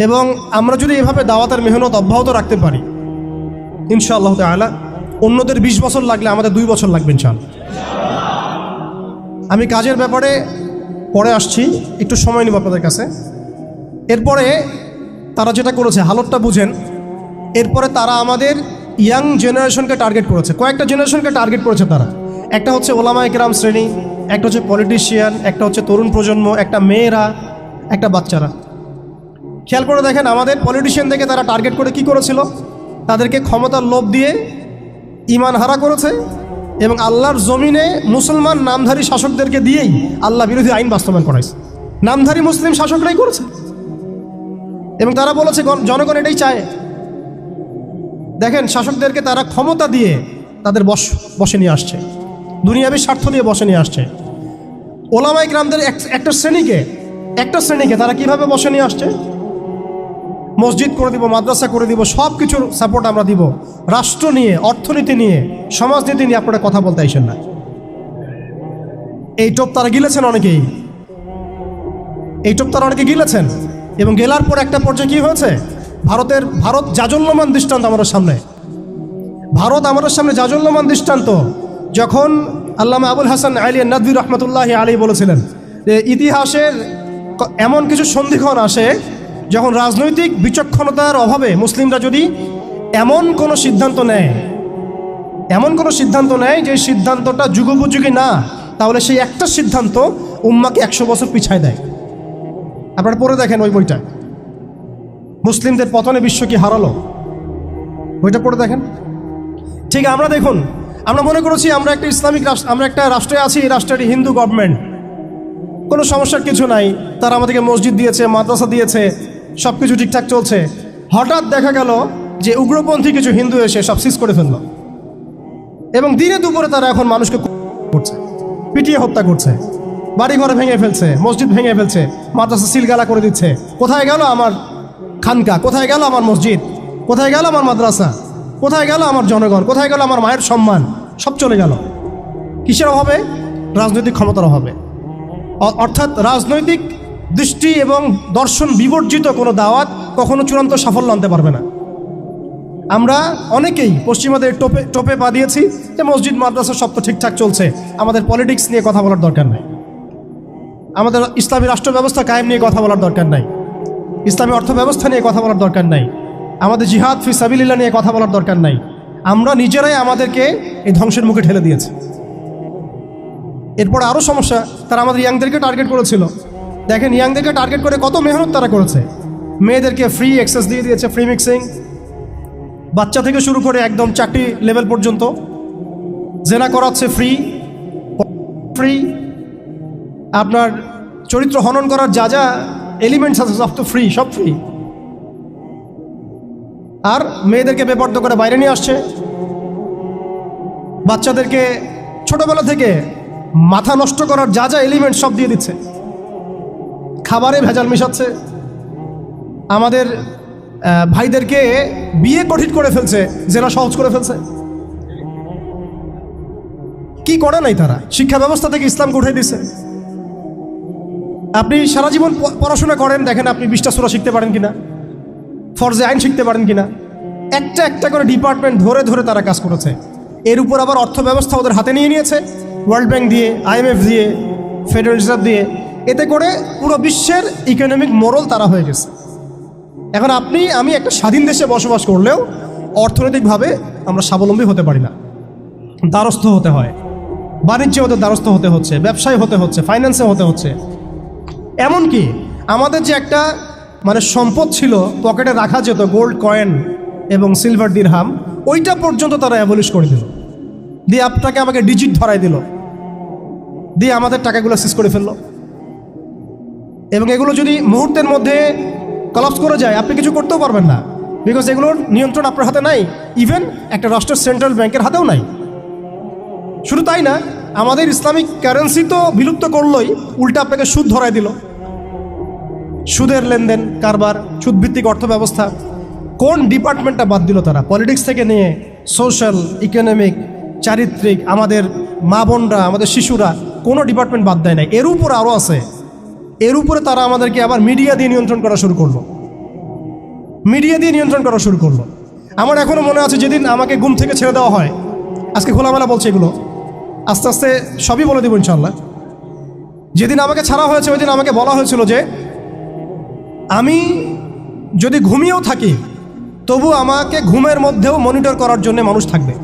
এবং আমরা যদি এভাবে দাওয়াতের মেহনত অব্যাহত রাখতে পারি, ইনশাআল্লাহ তাআলা অন্যদের 20 বছর লাগলে আমাদের 2 বছর লাগবে ইনশাআল্লাহ। আমি কাজের ব্যাপারে পরে আসছি, একটু সময় নিব আপনাদের কাছে। এরপরে তারা যেটা করেছে, হালতটা বুঝেন। এরপরে তারা আমাদের ইয়াং জেনারেশনকে টার্গেট করেছে, কয়েকটা জেনারেশনকে টার্গেট করেছে তারা। একটা হচ্ছে ওলামায়ে কেরাম শ্রেণী, একটা হচ্ছে পলিটিশিয়ান, একটা হচ্ছে তরুণ প্রজন্ম, একটা মেয়েরা, একটা বাচ্চারা। খেয়াল করে দেখেন, আমাদের পলিটিশিয়ানদেরকে তারা টার্গেট করে কি করেছিল? তাদেরকে ক্ষমতার লোভ দিয়ে ঈমান হারা করেছে, এবং আল্লাহর জমিনে মুসলমান নামধারী শাসকদেরকে দিয়েই আল্লাহ বিরোধী আইন বাস্তবায়ন করাইছে। নামধারী মুসলিম শাসকরাই করেছে, এবং তারা বলেছে জনগণ এটাই চায়। দেখেন, শাসকদেরকে তারা ক্ষমতা দিয়ে তাদের বসে নিয়ে আসছে, দুনিয়াবী স্বার্থ দিয়ে বসে নিয়ে আসছে। ওলামায়ে কেরামদের একটা শ্রেণীকে তারা কিভাবে বসে নিয়ে আসছে? মসজিদ করে দিব, মাদ্রাসা করে দিব, সব কিছুর সাপোর্ট আমরা দিব। রাষ্ট্র নিয়ে, অর্থনীতি নিয়ে, সমাজনীতি নিয়ে আপনারা কথা বলতে আইসেন না। এই টোপ তারা গিলেছেন অনেকেই, অনেকে গিলেছেন। এবং গেলার পর একটা পর্যায়ে কী হয়েছে? ভারত জাজল্যমান দৃষ্টান্ত আমাদের সামনে। আমাদের সামনে জাজল্যমান দৃষ্টান্ত। যখন আল্লামা আবুল হাসান আলী নাদভী রহমতুল্লাহি আলাইহি বলেছিলেন যে ইতিহাসের এমন কিছু সন্ধিক্ষণ আসে যখন রাজনৈতিক বিচক্ষণতার অভাবে মুসলিমরা যদি এমন কোনো সিদ্ধান্ত নেয়, এমন কোনো সিদ্ধান্ত নেয় যে সিদ্ধান্তটা যুগোপযোগী না, তাহলে সেই একটা সিদ্ধান্ত উম্মাকে 100 বছর পিছায় দেয়। আপনারা পড়ে দেখেন ওই বইটা, মুসলিমদের পতনে বিশ্ব কি হারালো, বইটা পড়ে দেখেন। ঠিক আমরা দেখুন, আমরা মনে করেছি আমরা একটা ইসলামিক রাষ্ট্র, আমরা একটা রাষ্ট্রে আছি, এই রাষ্ট্রটি হিন্দু গভর্নমেন্ট, কোনো সমস্যার কিছু নাই, তারা আমাদেরকে মসজিদ দিয়েছে, মাদ্রাসা দিয়েছে, সব কিছু ঠিকঠাক চলছে। হঠাৎ দেখা গেল যে উগ্রপন্থী কিছু হিন্দু এসে সব সিজ করে ফেললো, এবং দিনে দুপুরে তারা এখন মানুষকে করছে, পিটিয়ে হত্যা করছে, বাড়িঘর ভেঙে ফেলছে, মসজিদ ভেঙে ফেলছে, মাদ্রাসা সিলগালা করে দিচ্ছে। কোথায় গেল আমার খানকা, কোথায় গেল আমার মসজিদ, কোথায় গেল আমার মাদ্রাসা, কোথায় গেল আমার জনগণ, কোথায় গেল আমার মায়ের সম্মান, সব চলে গেল। কিসের অভাবে? রাজনৈতিক ক্ষমতার অভাবে। অর্থাৎ রাজনৈতিক দৃষ্টি এবং দর্শন বিবর্জিত কোনো দাওয়াত কখনো চূড়ান্ত সাফল্য আনতে পারবে না। আমরা অনেকেই পশ্চিমাদের টোপে পা দিয়েছি যে মসজিদ মাদ্রাসা সব তো ঠিকঠাক চলছে, আমাদের পলিটিক্স নিয়ে কথা বলার দরকার নাই, আমাদের ইসলামী রাষ্ট্র ব্যবস্থা কায়েম নিয়ে কথা বলার দরকার নাই, ইসলামী অর্থ ব্যবস্থা নিয়ে কথা বলার দরকার নাই, আমাদের জিহাদ ফি সাবিলিল্লাহ নিয়ে কথা বলার দরকার নাই। আমরা নিজেরাই আমাদেরকে এই ধ্বংসের মুখে ঠেলে দিয়েছি। এরপর আরও সমস্যা, তারা আমাদের ইয়াংদেরকে টার্গেট করেছিল। দেখেন ইয়াংদেরকে টার্গেট করে কত মেহনত তারা করেছে। মেয়েদেরকে ফ্রি অ্যাক্সেস দিয়ে দিয়েছে, ফ্রি মিক্সিং, বাচ্চা থেকে শুরু করে একদম চাকরি লেভেল পর্যন্ত জেনা করাচ্ছে ফ্রি ফ্রি, আপনার চরিত্র হনন করার যা যা এলিমেন্টস আছে সব তো ফ্রি, সব ফ্রি। আর মেয়েদেরকে বেপর্দা করে বাইরে নিয়ে আসছে, বাচ্চাদেরকে ছোটবেলা থেকে মাথা নষ্ট করার যা যা এলিমেন্ট সব দিয়ে দিচ্ছে, খাবারে ভেজাল মিশাচ্ছে, আমাদের ভাইদেরকে বিয়ে কঠিন করে ফেলছে, জেনা সহজ করে ফেলছে। কি করে নাই তারা? শিক্ষা ব্যবস্থা থেকে ইসলামকে উঠে দিচ্ছে। আপনি সারা জীবন পড়াশোনা করেন, দেখেন আপনি 20টা সূরা শিখতে পারেন কিনা, ফরজে আইন শিখতে পারেন কিনা। একটা একটা করে ডিপার্টমেন্ট ধরে ধরে তারা কাজ করেছে। এর উপর আবার অর্থ ব্যবস্থা ওদের হাতে নিয়ে নিয়েছে, ওয়ার্ল্ড ব্যাংক দিয়ে, IMF দিয়ে, ফেডারেল রিজার্ভ দিয়ে। এতে করে পুরো বিশ্বের ইকোনমিক মোড়ল তারা হয়ে গেছে। এখন আপনি আমি একটা স্বাধীন দেশে বসবাস করলেও অর্থনৈতিকভাবে আমরা স্বাবলম্বী হতে পারি না, দ্বারস্থ হতে হয়, বাণিজ্যে ওদের দ্বারস্থ হতে হচ্ছে, ব্যবসায় হতে হচ্ছে, ফাইন্যান্সে হতে হচ্ছে। এমনকি আমাদের যে একটা মানে সম্পদ ছিল পকেটে রাখা যেত, গোল্ড কয়েন এবং সিলভার দিরহাম, ওইটা পর্যন্ত তারা অ্যাবলিশ করে দিল, দিয়ে আপনাকে আমাকে ডিজিট ধরাই দিল, দিয়ে আমাদের টাকাগুলো সিজ করে ফেললো। এবং এগুলো যদি মুহূর্তের মধ্যে কলাপস করে যায়, আপনি কিছু করতেও পারবেন না, বিকজ এগুলোর নিয়ন্ত্রণ আপনার হাতে নাই, ইভেন একটা রাষ্ট্রের সেন্ট্রাল ব্যাংকের হাতেও নাই। শুধু তাই না, আমাদের ইসলামিক কারেন্সি তো বিলুপ্ত করলোই, উল্টা আপনাকে সুদ ধরাই দিল, সুদের লেনদেন কারবার, সুদভিত্তিক অর্থ ব্যবস্থা। কোন ডিপার্টমেন্টটা বাদ দিল তারা? পলিটিক্স থেকে নিয়ে সোশ্যাল, ইকোনমিক, চারিত্রিক, আমাদের মা বোনরা, আমাদের শিশুরা, কোনো ডিপার্টমেন্ট বাদ দেয় নাই। এর উপর আরও আছে, এর উপরে তারা আমাদেরকে আবার মিডিয়া দিয়ে নিয়ন্ত্রণ করা শুরু করলো, মিডিয়া দিয়ে নিয়ন্ত্রণ করা শুরু করলো। আমার এখনও মনে আছে যেদিন আমাকে ঘুম থেকে ছেড়ে দেওয়া হয়, আজকে খোলামেলা বলছে এগুলো, আস্তে আস্তে সবই বলে দেবো ইনশাল্লাহ। যেদিন আমাকে ছাড়া হয়েছে ওই দিন আমাকে বলা হয়েছিল যে আমি যদি ঘুমিয়েও থাকি তবু আমাকে ঘুমের মধ্যেও মনিটর করার জন্য মানুষ থাকবে।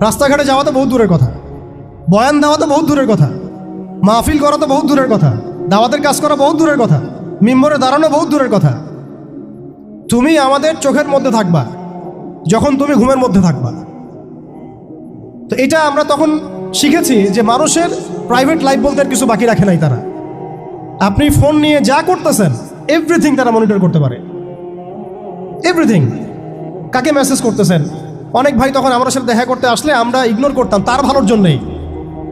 রাস্তাঘাটে যাওয়া তো বহুত দূরের কথা, বয়ান দেওয়া তো বহুত দূরের কথা, মাহফিল করা তো বহুত দূরের কথা, দাওয়াতের কাজ করা বহুত দূরের কথা, মিম্বরে দাঁড়ানো বহুত দূরের কথা। তুমি আমাদের চোখের মধ্যে থাকবা যখন তুমি ঘুমের মধ্যে থাকবা। তো এটা আমরা তখন শিখেছি যে মানুষের প্রাইভেট লাইফ বলতে আর কিছু বাকি রাখে নাই তারা। আপনি ফোন নিয়ে যা করতেছেন এভরিথিং তারা মনিটর করতে পারে, এভরিথিং। কাকে মেসেজ করতেছেন? অনেক ভাই তখন আমার সাথে দেখা করতে আসলে আমরা ইগনোর করতাম তার ভালোর জন্যই,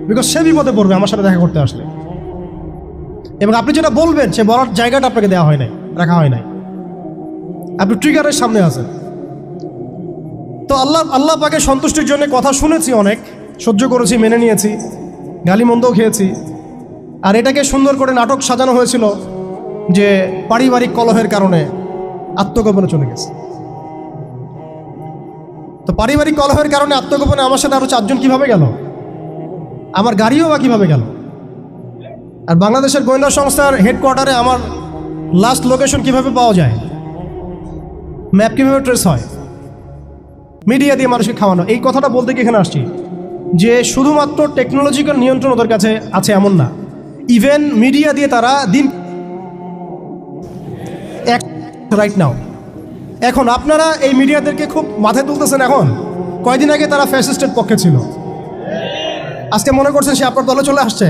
বিকজ সে বিপদে পড়বে আমার সাথে দেখা করতে আসলে। এবং আপনি যেটা বলবেন সে বলার জায়গাটা আপনাকে দেওয়া হয় নাই, রাখা হয় নাই, আপনি ট্রিগারের সামনে আছেন। তো আল্লাহ পাকে সন্তুষ্টির জন্য কথা শুনেছি, অনেক সহ্য করেছি, মেনে নিয়েছি, গালি মন্দও খেয়েছি। আর এটাকে সুন্দর করে নাটক সাজানো হয়েছিল যে পারিবারিক কলহের কারণে আত্মগোপনে চলে গেছে। তো পারিবারিক কলহের কারণে আত্মগোপনে আমার সাথে আরও 4 জন কীভাবে গেল? আমার গাড়িও বা কীভাবে গেল? আর বাংলাদেশের গোয়েন্দা সংস্থার হেডকোয়ার্টারে আমার লাস্ট লোকেশন কিভাবে পাওয়া যায়? ম্যাপ কীভাবে ট্রেস হয়? মিডিয়া দিয়ে মানুষকে খাওয়ানো। এই কথাটা বলতে কি এখানে আসছি যে শুধুমাত্র টেকনোলজিক্যাল নিয়ন্ত্রণ ওদের কাছে আছে এমন না, ইভেন মিডিয়া দিয়ে তারা দিন রাইট নাও। এখন আপনারা এই মিডিয়াদেরকে খুব মাথায় তুলতেছেন। এখন কয়দিন আগে তারা ফ্যাসিস্টের পক্ষে ছিল, আজকে মনে করছেন সে আপনার দলে চলে আসছে।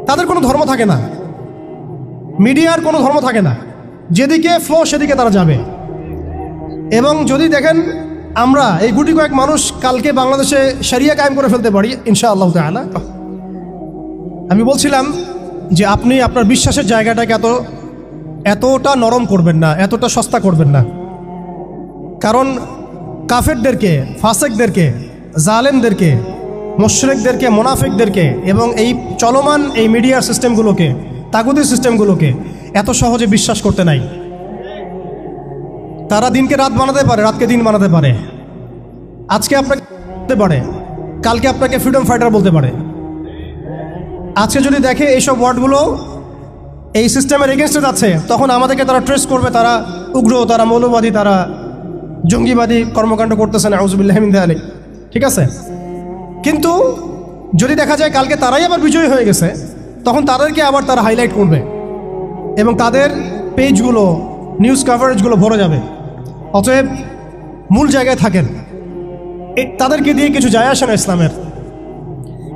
তাদের কোনো ধর্ম থাকে না, মিডিয়ার কোনো ধর্ম থাকে না, যেদিকে ফ্লো সেদিকে তারা যাবে। এবং যদি দেখেন আমরা এই গুটি কয়েক মানুষ কালকে বাংলাদেশে শরিয়া কায়েম করে ফেলতে পারি ইনশাআল্লাহ তাআলা। আমি বলছিলাম যে আপনি আপনার বিশ্বাসের জায়গাটাকে এতটা নরম করবেন না, এতটা সস্তা করবেন না। কারণ কাফেরদেরকে, ফাসেকদেরকে, জালেমদেরকে, মুশরিকদেরকে, মুনাফিকদেরকে এবং এই চলমান এই মিডিয়ার সিস্টেমগুলোকে, তাগুতি সিস্টেমগুলোকে এত সহজে বিশ্বাস করতে নাই। তারা দিনকে রাত বানাতে পারে, রাতকে দিন বানাতে পারে। আজকে আপনাকে বলতে পারে, কালকে আপনাকে ফ্রিডম ফাইটার বলতে পারে। আজকে যদি দেখে এইসব ওয়ার্ডগুলো এই সিস্টেমের এগেনস্টে যাচ্ছে, তখন আমাদেরকে তারা ট্রেস করবে, তারা উগ্র, তারা মৌলবাদী, তারা জঙ্গিবাদী কর্মকাণ্ড করতেছে না, আউযুবিল্লাহি মিন যালিক। ঠিক আছে, কিন্তু যদি দেখা যায় কালকে তারাই আবার বিজয়ী হয়ে গেছে, তখন তাদেরকে আবার তারা হাইলাইট করবে এবং তাদের পেজগুলো, নিউজ কাভারেজগুলো ভরে যাবে। অতএব মূল জায়গায় থাকেন। তাদেরকে দিয়ে কিছু যায় আসে না।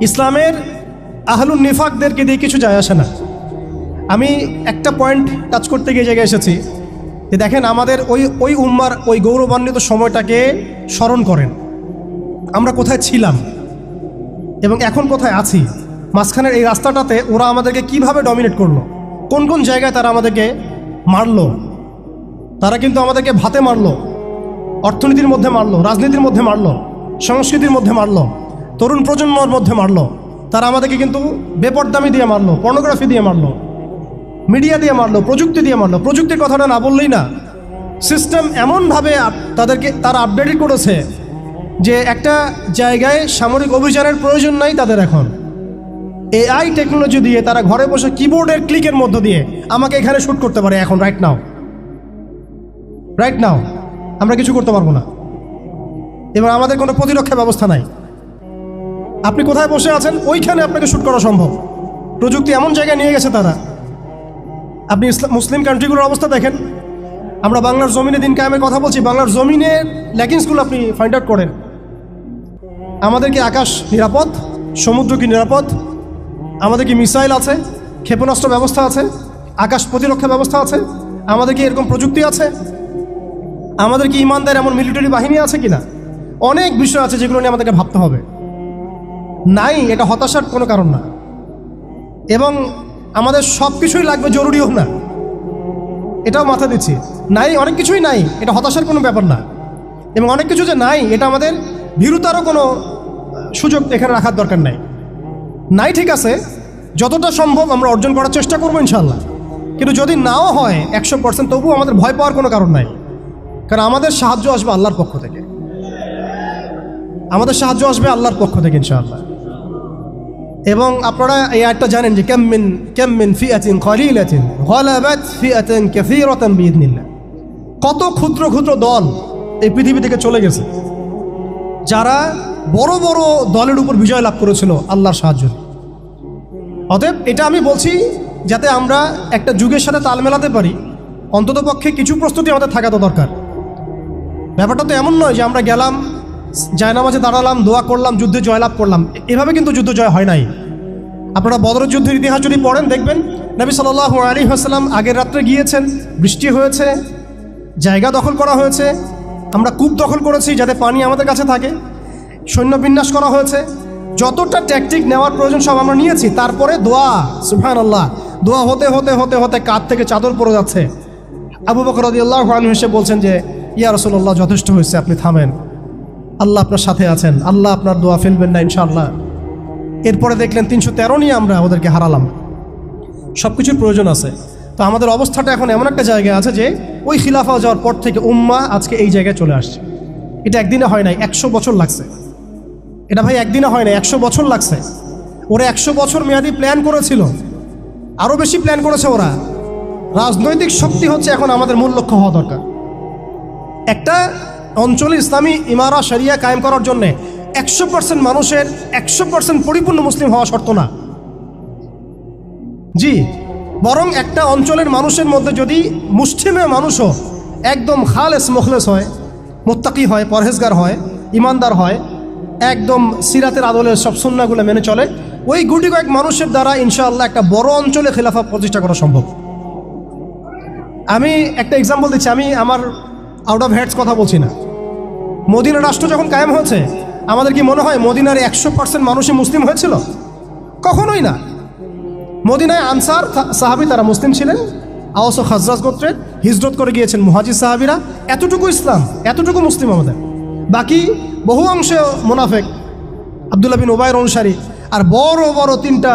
ইসলামের আহলুন নিফাকদেরকে দিয়ে কিছু যায় আসে না। আমি একটা পয়েন্ট টাচ করতে গিয়ে জায়গায় এসেছি যে দেখেন আমাদের ওই উম্মার ওই গৌরবান্বিত সময়টাকে স্মরণ করেন। আমরা কোথায় ছিলাম এবং এখন কোথায় আছি, মাঝখানের এই রাস্তাটাতে ওরা আমাদেরকে কিভাবে ডমিনেট করলো, কোন কোন জায়গায় তারা আমাদেরকে মারলো। তারা কিন্তু আমাদেরকে ভাতে মারলো, অর্থনীতির মধ্যে মারলো, রাজনীতির মধ্যে মারলো, সংস্কৃতির মধ্যে মারলো, তরুণ প্রজন্মের মধ্যে মারলো। তারা আমাদেরকে কিন্তু বেপরদামি দিয়ে মারলো, পর্নোগ্রাফি দিয়ে মারলো, মিডিয়া দিয়ে মারলো, প্রযুক্তি দিয়ে মারলো। প্রযুক্তির কথাটা না বললেই না, সিস্টেম এমনভাবে তারা আপডেটেড করেছে যে একটা জায়গায় সামরিক অভিযানের প্রয়োজন নাই তাদের। এখন এআই টেকনোলজি দিয়ে তারা ঘরে বসে কিবোর্ডের ক্লিকের মধ্য দিয়ে আমাকে এখানে শ্যুট করতে পারে। এখন রাইট নাও আমরা কিছু করতে পারবো না এবং আমাদের কোনো প্রতিরক্ষা ব্যবস্থা নাই। আপনি কোথায় বসে আছেন ওইখানে আপনাকে শ্যুট করা সম্ভব। প্রযুক্তি এমন জায়গায় নিয়ে গেছে তারা। আপনি মুসলিম কান্ট্রিগুলোর অবস্থা দেখেন। আমরা বাংলার জমিনে দিন কায়েমের কথা বলছি, বাংলার জমিনের ল্যাকিংসগুলো আপনি ফাইন্ড আউট করেন। আমাদের কি আকাশ নিরাপদ? সমুদ্র কি নিরাপদ? আমাদের কি মিসাইল আছে, ক্ষেপণাস্ত্র ব্যবস্থা আছে, আকাশ প্রতিরক্ষা ব্যবস্থা আছে? আমাদের কি এরকম প্রযুক্তি আছে? আমাদের কি ইমানদার এমন মিলিটারি বাহিনী আছে কিনা? অনেক বিষয় আছে যেগুলো নিয়ে আমাদেরকে ভাবতে হবে। নাই, এটা হতাশার কোনো কারণ না। এবং আমাদের সব কিছুই লাগবে, জরুরিও না, এটাও মাথা দিচ্ছি। নাই, অনেক কিছুই নাই, এটা হতাশার কোনো ব্যাপার না। এবং অনেক কিছু যে নাই, এটা আমাদের ভীরুতারও কোনো সুযোগ এখানে রাখার দরকার নাই। নাই, ঠিক আছে, যতটা সম্ভব আমরা অর্জন করার চেষ্টা করবো ইনশাল্লাহ। কিন্তু যদি নাও হয় 100%, তবুও আমাদের ভয় পাওয়ার কোনো কারণ নাই। কারণ আমাদের সাহায্য আসবে আল্লাহর পক্ষ থেকে, আমাদের সাহায্য আসবে আল্লাহর পক্ষ থেকে ইনশাআল্লাহ। এবং আপনারা এই আয়াতটা জানেন যে কাম মিন ফিআতিন কলিলাতিন গালাবাত ফিআতান কাসীরাতান বিইذنিল্লাহ। কত ক্ষুদ্র ক্ষুদ্র দল এই পৃথিবী থেকে চলে গেছে, যারা বড় বড় দলের উপর বিজয় লাভ করেছিল আল্লাহর সাহায্য। অতএব এটা আমি বলছি যাতে আমরা একটা যুগের সাথে তাল মেলাতে পারি, অন্ততপক্ষে কিছু প্রস্তুতি আমাদের থাকা তো দরকার। ব্যাপারটা তো এমন নয় যে আমরা গেলাম, জায়নামাজে দাঁড়ালাম, দোয়া করলাম, যুদ্ধে জয়লাভ করলাম। এভাবে কিন্তু যুদ্ধ জয় হয় নাই। আপনারা বদরের যুদ্ধের ইতিহাস যদি পড়েন দেখবেন নবী সাল্লাল্লাহু আলাইহি ওয়াসাল্লাম আগের রাত্রে গিয়েছেন, বৃষ্টি হয়েছে, জায়গা দখল করা হয়েছে, আমরা কূপ দখল করেছি যাতে পানি আমাদের কাছে থাকে, সৈন্য বিন্যাস করা হয়েছে, যতটা ট্যাকটিক নেওয়ার প্রয়োজন সব আমরা নিয়েছি। তারপরে দোয়া, সুবহানাল্লাহ, দোয়া হতে হতে হতে হতে কাঁধ থেকে চাদর পড়ে যাচ্ছে। আবু বকর রাদিয়াল্লাহু আনহু এসে বলছেন যে ইয়া রাসূলুল্লাহ, যথেষ্ট হয়েছে, আপনি থামেন, আল্লাহ আপনার সাথে আছেন, আল্লাহ আপনার দোয়া ফেলবেন না ইনশাআল্লাহ। এরপরে দেখলেন 313 নিয়ে আমরা ওদেরকে হারালাম। সব কিছুর প্রয়োজন আছে। তো আমাদের অবস্থাটা এখন এমন একটা জায়গায় আছে যে ওই খিলাফা যাওয়ার পর থেকে উম্মাহ আজকে এই জায়গায় চলে আসছে। এটা একদিনে হয় নাই, 100 বছর লাগছে। এটা ভাই একদিনে হয় নাই, 100 বছর লাগছে। ওরা 100 বছর মেয়াদি প্ল্যান করেছিল, আরও বেশি প্ল্যান করেছে ওরা। রাজনৈতিক শক্তি হচ্ছে এখন আমাদের মূল লক্ষ্য হওয়া দরকার। একটা অঞ্চলে ইসলামী ইমারা শরিয়া কায়েম করার জন্যে 100% মানুষের 100% পরিপূর্ণ মুসলিম হওয়া শর্ত না। জি, বরং একটা অঞ্চলের মানুষের মধ্যে যদি মুসলিমে মানুষও একদম খালেস মুখলেস হয়, মুত্তাকি হয়, পরহেজগার হয়, ইমানদার হয়, একদম সিরাতের আদলের সব সুন্নাহগুলো মেনে চলে, ওই গুটি কয়েক মানুষের দ্বারা ইনশাআল্লাহ একটা বড় অঞ্চলে খেলাফত প্রতিষ্ঠা করা সম্ভব। আমি একটা এক্সাম্পল দিচ্ছি, আমি আমার আউট অফ হেডস কথা বলছি না। মদিনা রাষ্ট্র যখন কায়েম হয়েছে, আমাদের কি মনে হয় মদিনার 100% মানুষই মুসলিম হয়েছিল? কখনোই না। মদিনায় আনসার সাহাবি তারা মুসলিম ছিলেন, আওস ও খাজরাজ গোত্রের, হিজরত করে গিয়েছেন মুহাজির সাহাবিরা, এতটুকু ইসলাম, এতটুকু মুসলিম আমাদের। বাকি বহু অংশে মুনাফেক, আব্দুল্লাহ বিন উবাইর অনুসারী, আর বড় বড় 3টা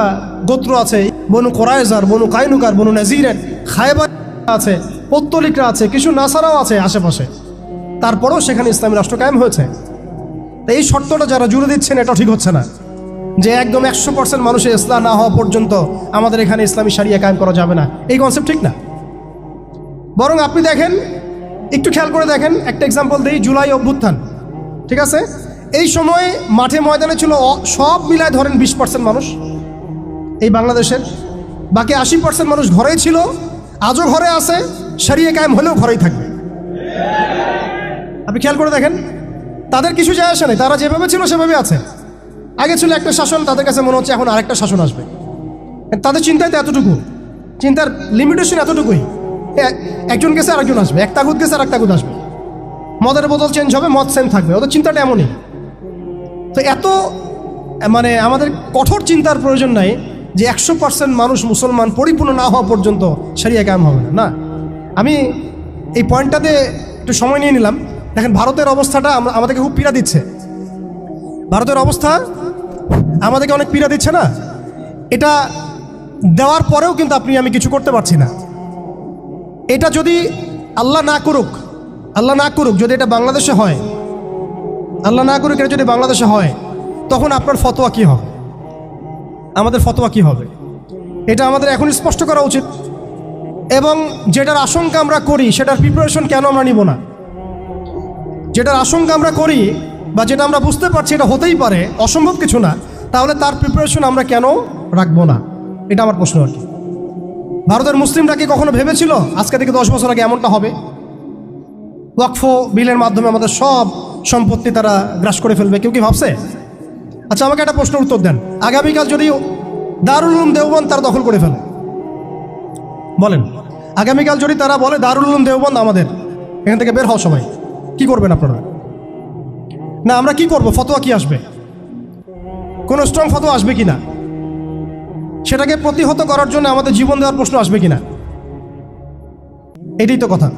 গোত্র আছে, বনু কোরাইজার, বনু কাইনুকার, বনু নাজিরের, খায়বার আছে, পত্তলিকরা আছে, কিছু নাসারাও আছে আশেপাশে। তারপরেও সেখানে ইসলামী রাষ্ট্র কায়েম হয়েছে। এই শর্তটা যারা জুড়ে দিচ্ছেন, এটা ঠিক হচ্ছে না যে একদম 100% মানুষের ইসলাম না হওয়া পর্যন্ত আমাদের এখানে ইসলামী শরিয়া কায়েম করা যাবে না, এই কনসেপ্ট ঠিক না। বরং আপনি দেখেন, একটু খেয়াল করে দেখেন, একটা এক্সাম্পল দিই, জুলাই অভ্যুত্থান, ঠিক আছে? এই সময় মাঠে ময়দানে ছিল সব মিলায় ধরেন 20% মানুষ এই বাংলাদেশের, বাকি 80% মানুষ ঘরেই ছিল, আজও ঘরে আছে, শরিয়া কায়েম হলেও ঘরেই থাকবে। আপনি খেয়াল করে দেখেন, তাদের কিছু যায় আসে নাই, তারা যেভাবে ছিল সেভাবে আছে। আগে ছিল একটা শাসন, তাদের কাছে মনে হচ্ছে এখন আরেকটা শাসন আসবে। তাদের চিন্তায় তো এতটুকু, চিন্তার লিমিটেশন এতটুকুই, একজন গেছে আরেকজন আসবে, এক তাগুত গেছে আর এক তাগুত আসবে, মদের বোতল চেঞ্জ হবে, মদ সেম থাকবে, ওদের চিন্তাটা এমনই। তো এত মানে আমাদের কঠোর চিন্তার প্রয়োজন নাই যে 100% মানুষ মুসলমান পরিপূর্ণ না হওয়া পর্যন্ত শরিয়া কায়েম হবে না। না, আমি এই পয়েন্টটাতে একটু সময় নিয়ে নিলাম। দেখেন, ভারতের অবস্থাটা আমাদেরকে খুব পীড়া দিচ্ছে। ভারতের অবস্থা আমাদেরকে অনেক পীড়া দিচ্ছে না? এটা দেওয়ার পরেও কিন্তু আমি কিছু করতে পারছি না। এটা যদি আল্লাহ না করুক, যদি এটা বাংলাদেশে হয়, আল্লাহ না করুক, এটা যদি বাংলাদেশে হয়, তখন আপনার ফতোয়া কী হবে, আমাদের ফতোয়া কী হবে, এটা আমাদের এখনই স্পষ্ট করা উচিত। এবং যেটার আশঙ্কা আমরা করি, সেটার প্রিপারেশন কেন আমরা নিব না? যেটার আশঙ্কা আমরা করি বা যেটা আমরা বুঝতে পারছি এটা হতেই পারে, অসম্ভব কিছু না, তাহলে তার প্রিপারেশন আমরা কেন রাখবো না? এটা আমার প্রশ্ন আর কি। ভারতের মুসলিমরা কি কখনো ভেবেছিল আজকে থেকে 10 বছর আগে এমনটা হবে? ওয়াকফ বিলের মাধ্যমে আমাদের সব সম্পত্তি তারা গ্রাস করে ফেলবে, কেউ কি ভাবছে? আচ্ছা, আমাকে একটা প্রশ্নের উত্তর দেন। আগামীকাল যদি দারুল উলুম দেওবন্দ তারা দখল করে ফেলে, বলেন, আগামীকাল যদি তারা বলে দারুল উলুম দেওবন্দ আমাদের, এখান থেকে বের হও সবাই, কি করবেন আপনারা? না, আমরা কি করব? ফতোয়া কি আসবে? কোনো স্ট্রং ফতোয়া আসবে কি না? সেটাকে প্রতিহত করার জন্য আমাদের জীবন দেওয়ার প্রশ্ন আসবে কি না? এটাই তো কথা।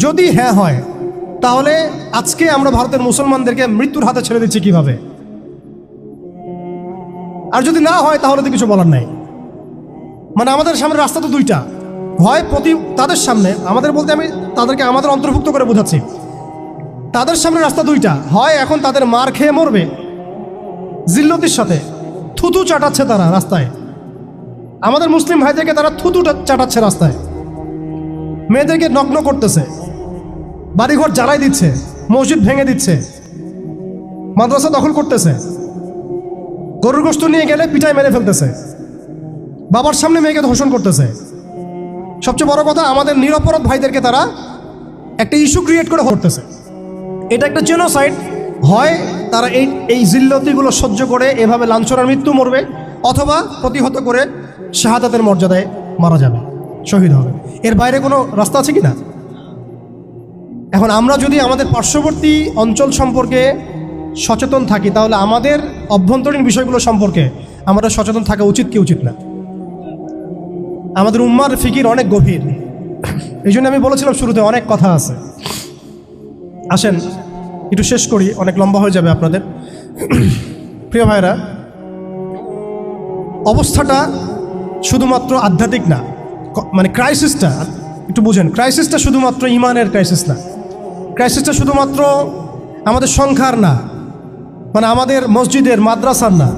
যদি হ্যাঁ হয়, তাহলে আজকে আমরা ভারতের মুসলমানদেরকে মৃত্যুর হাতে ছেড়ে দিচ্ছি কিভাবে? আর যদি না হয়, তাহলে তো কিছু বলার নাই। মানে আমাদের সামনে রাস্তা তো 2টা, হয় তাদের সামনে, আমাদের বলতে আমি তাদেরকে আমাদের অন্তর্ভুক্ত করে বোঝাচ্ছি, তাদের সামনে রাস্তা 2টা, হয় এখন তাদের মার খেয়ে মরবে জিল্লতির সাথে, থুতু চাটাচ্ছে তারা রাস্তায়, আমাদের মুসলিম ভাইদেরকে তারা থুতু চাটাচ্ছে রাস্তায়, মেয়েদেরকে নগ্ন করতেছে, বাড়িঘর জ্বালাই দিচ্ছে, মসজিদ ভেঙে দিচ্ছে, মাদ্রাসা দখল করতেছে, গরুর গোশত নিয়ে গেলে পিটায় মেরে ফেলতেছে, বাবার সামনে মেয়েকে ধর্ষণ করতেছে। সবচেয়ে বড় কথা, আমাদের নিরপরাধ ভাইদেরকে তারা একটা ইস্যু ক্রিয়েট করে করতেছে। এটা একটা জেনোসাইড। হয় তারা এই জিল্লতিগুলো সহ্য করে এভাবে লাঞ্ছনার মৃত্যু মরবে, অথবা প্রতিহত করে শাহাদাতের মর্যাদায় মারা যাবে, শহীদ হবে। এর বাইরে কোনো রাস্তা আছে কি না? এখন আমরা যদি আমাদের পার্শ্ববর্তী অঞ্চল সম্পর্কে সচেতন থাকি, তাহলে আমাদের অভ্যন্তরীণ বিষয়গুলো সম্পর্কে আমাদের সচেতন থাকা উচিত কি উচিত না? আমাদের উম্মার ফিকির অনেক গভীর। এই জন্য আমি বলেছিলাম শুরুতে অনেক কথা আছে। আসেন একটু শেষ করি, অনেক লম্বা হয়ে যাবে আপনাদের। প্রিয় ভাইরা, অবস্থাটা শুধুমাত্র আধ্যাত্মিক না, মানে ক্রাইসিসটা একটু বুঝেন, ক্রাইসিসটা শুধুমাত্র ইমানের ক্রাইসিস না, ক্রাইসিসটা শুধুমাত্র আমাদের সংখ্যার না, মানে আমাদের মসজিদের মাদ্রাসার না,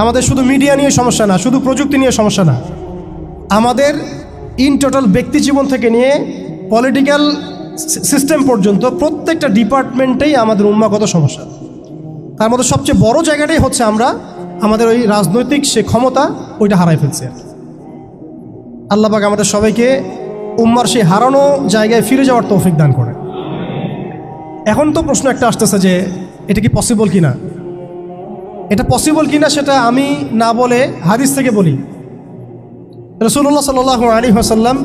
আমাদের শুধু মিডিয়া নিয়ে সমস্যা না, শুধু প্রযুক্তি নিয়ে সমস্যা না, আমাদের ইন টোটাল ব্যক্তি জীবন থেকে নিয়ে পলিটিক্যাল সিস্টেম পর্যন্ত প্রত্যেকটা ডিপার্টমেন্টেই আমাদের উম্মাগত সমস্যা। তার মধ্যে সবচেয়ে বড় জায়গাটাই হচ্ছে আমরা আমাদের ওই রাজনৈতিক সে ক্ষমতা ওইটা হারাই ফেলছি আর কি। আল্লাহ পাক আমাদের সবাইকে উম্মার সেই হারানো জায়গায় ফিরে যাওয়ার তৌফিক দান করে। এখন তো প্রশ্ন একটা আসতেছে যে এটা কি পসিবল কিনা, এটা পসিবল কিনা সেটা আমি না বলে হাদিস থেকে বলি। রাসূলুল্লাহ সাল্লাল্লাহু আলাইহি ওয়াসাল্লাম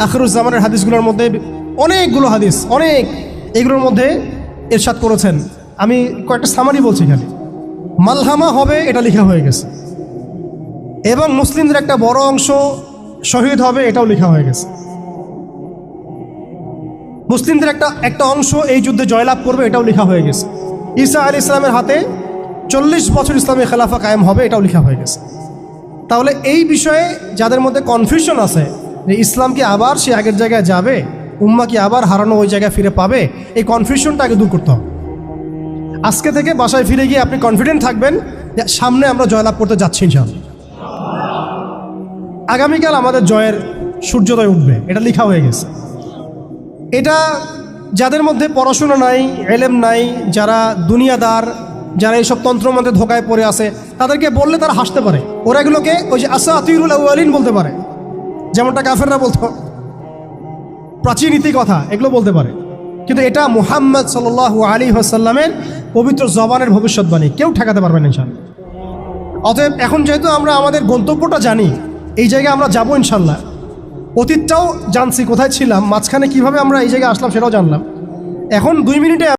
আখিরুজ্জামানের হাদিসগুলোর মধ্যে অনেকগুলো হাদিস, এগুলোর মধ্যে ইরশাদ করেছেন। আমি কয়েকটা সামারি বলছি খালি। মালহামা হবে এটা লেখা হয়ে গেছে, এবং মুসলিমদের একটা বড় অংশ শহীদ হবে এটাও লেখা হয়ে গেছে। মুসলিমদের একটা অংশ এই যুদ্ধে জয়লাভ করবে এটাও লেখা হয়ে গেছে। ঈসা আলাইহিস সালামের হাতে 40 বছর ইসলামী খেলাফা কায়েম হবে এটাও লেখা হয়ে গেছে। তাহলে এই বিষয়ে যাদের মধ্যে কনফিউশন আছে যে ইসলাম কি আবার সে আগের জায়গায় যাবে, উম্মাহ কি আবার হারানো ওই জায়গায় ফিরে পাবে, এই কনফিউশনটা আগে দূর করতে হবে। আজকে থেকে বাসায় ফিরে গিয়ে আপনি কনফিডেন্ট থাকবেন যে সামনে আমরা জয়লাভ করতে যাচ্ছি ইনশাআল্লাহ। আগামীকাল আমাদের জয়ের সূর্যোদয় উঠবে, এটা লেখা হয়ে গেছে। এটা যাদের মধ্যে পড়াশোনা নাই, এলেম নাই, যারা দুনিয়াদার, যারা এইসব তন্ত্রমন্ত্রে ধোকায় পড়ে আছে, তাদেরকে বললে তারা হাসতে পারে। ওরা এগুলোকে ওই যে আসাতিরুল আউয়ালিন বলতে পারে, যেমনটা কাফেররা বলতো, প্রাচীন নীতি কথা এগুলো বলতে পারে। কিন্তু এটা মুহাম্মদ সাল্লাল্লাহু আলাইহি ওয়াসাল্লামের পবিত্র জবানের ভবিষ্যৎবাণী, কেউ ঠেকাতে পারবে না ইনশাআল্লাহ। অতএব এখন যেহেতু আমরা আমাদের গন্তব্যটা জানি, এই জায়গায় আমরা যাবো ইনশাআল্লাহ, অতীতটাও জানছি কোথায় ছিলাম, মাঝখানে কিভাবে আমরা এই জায়গায় আসলাম সেটাও জানলাম। এখন 2 মিনিটে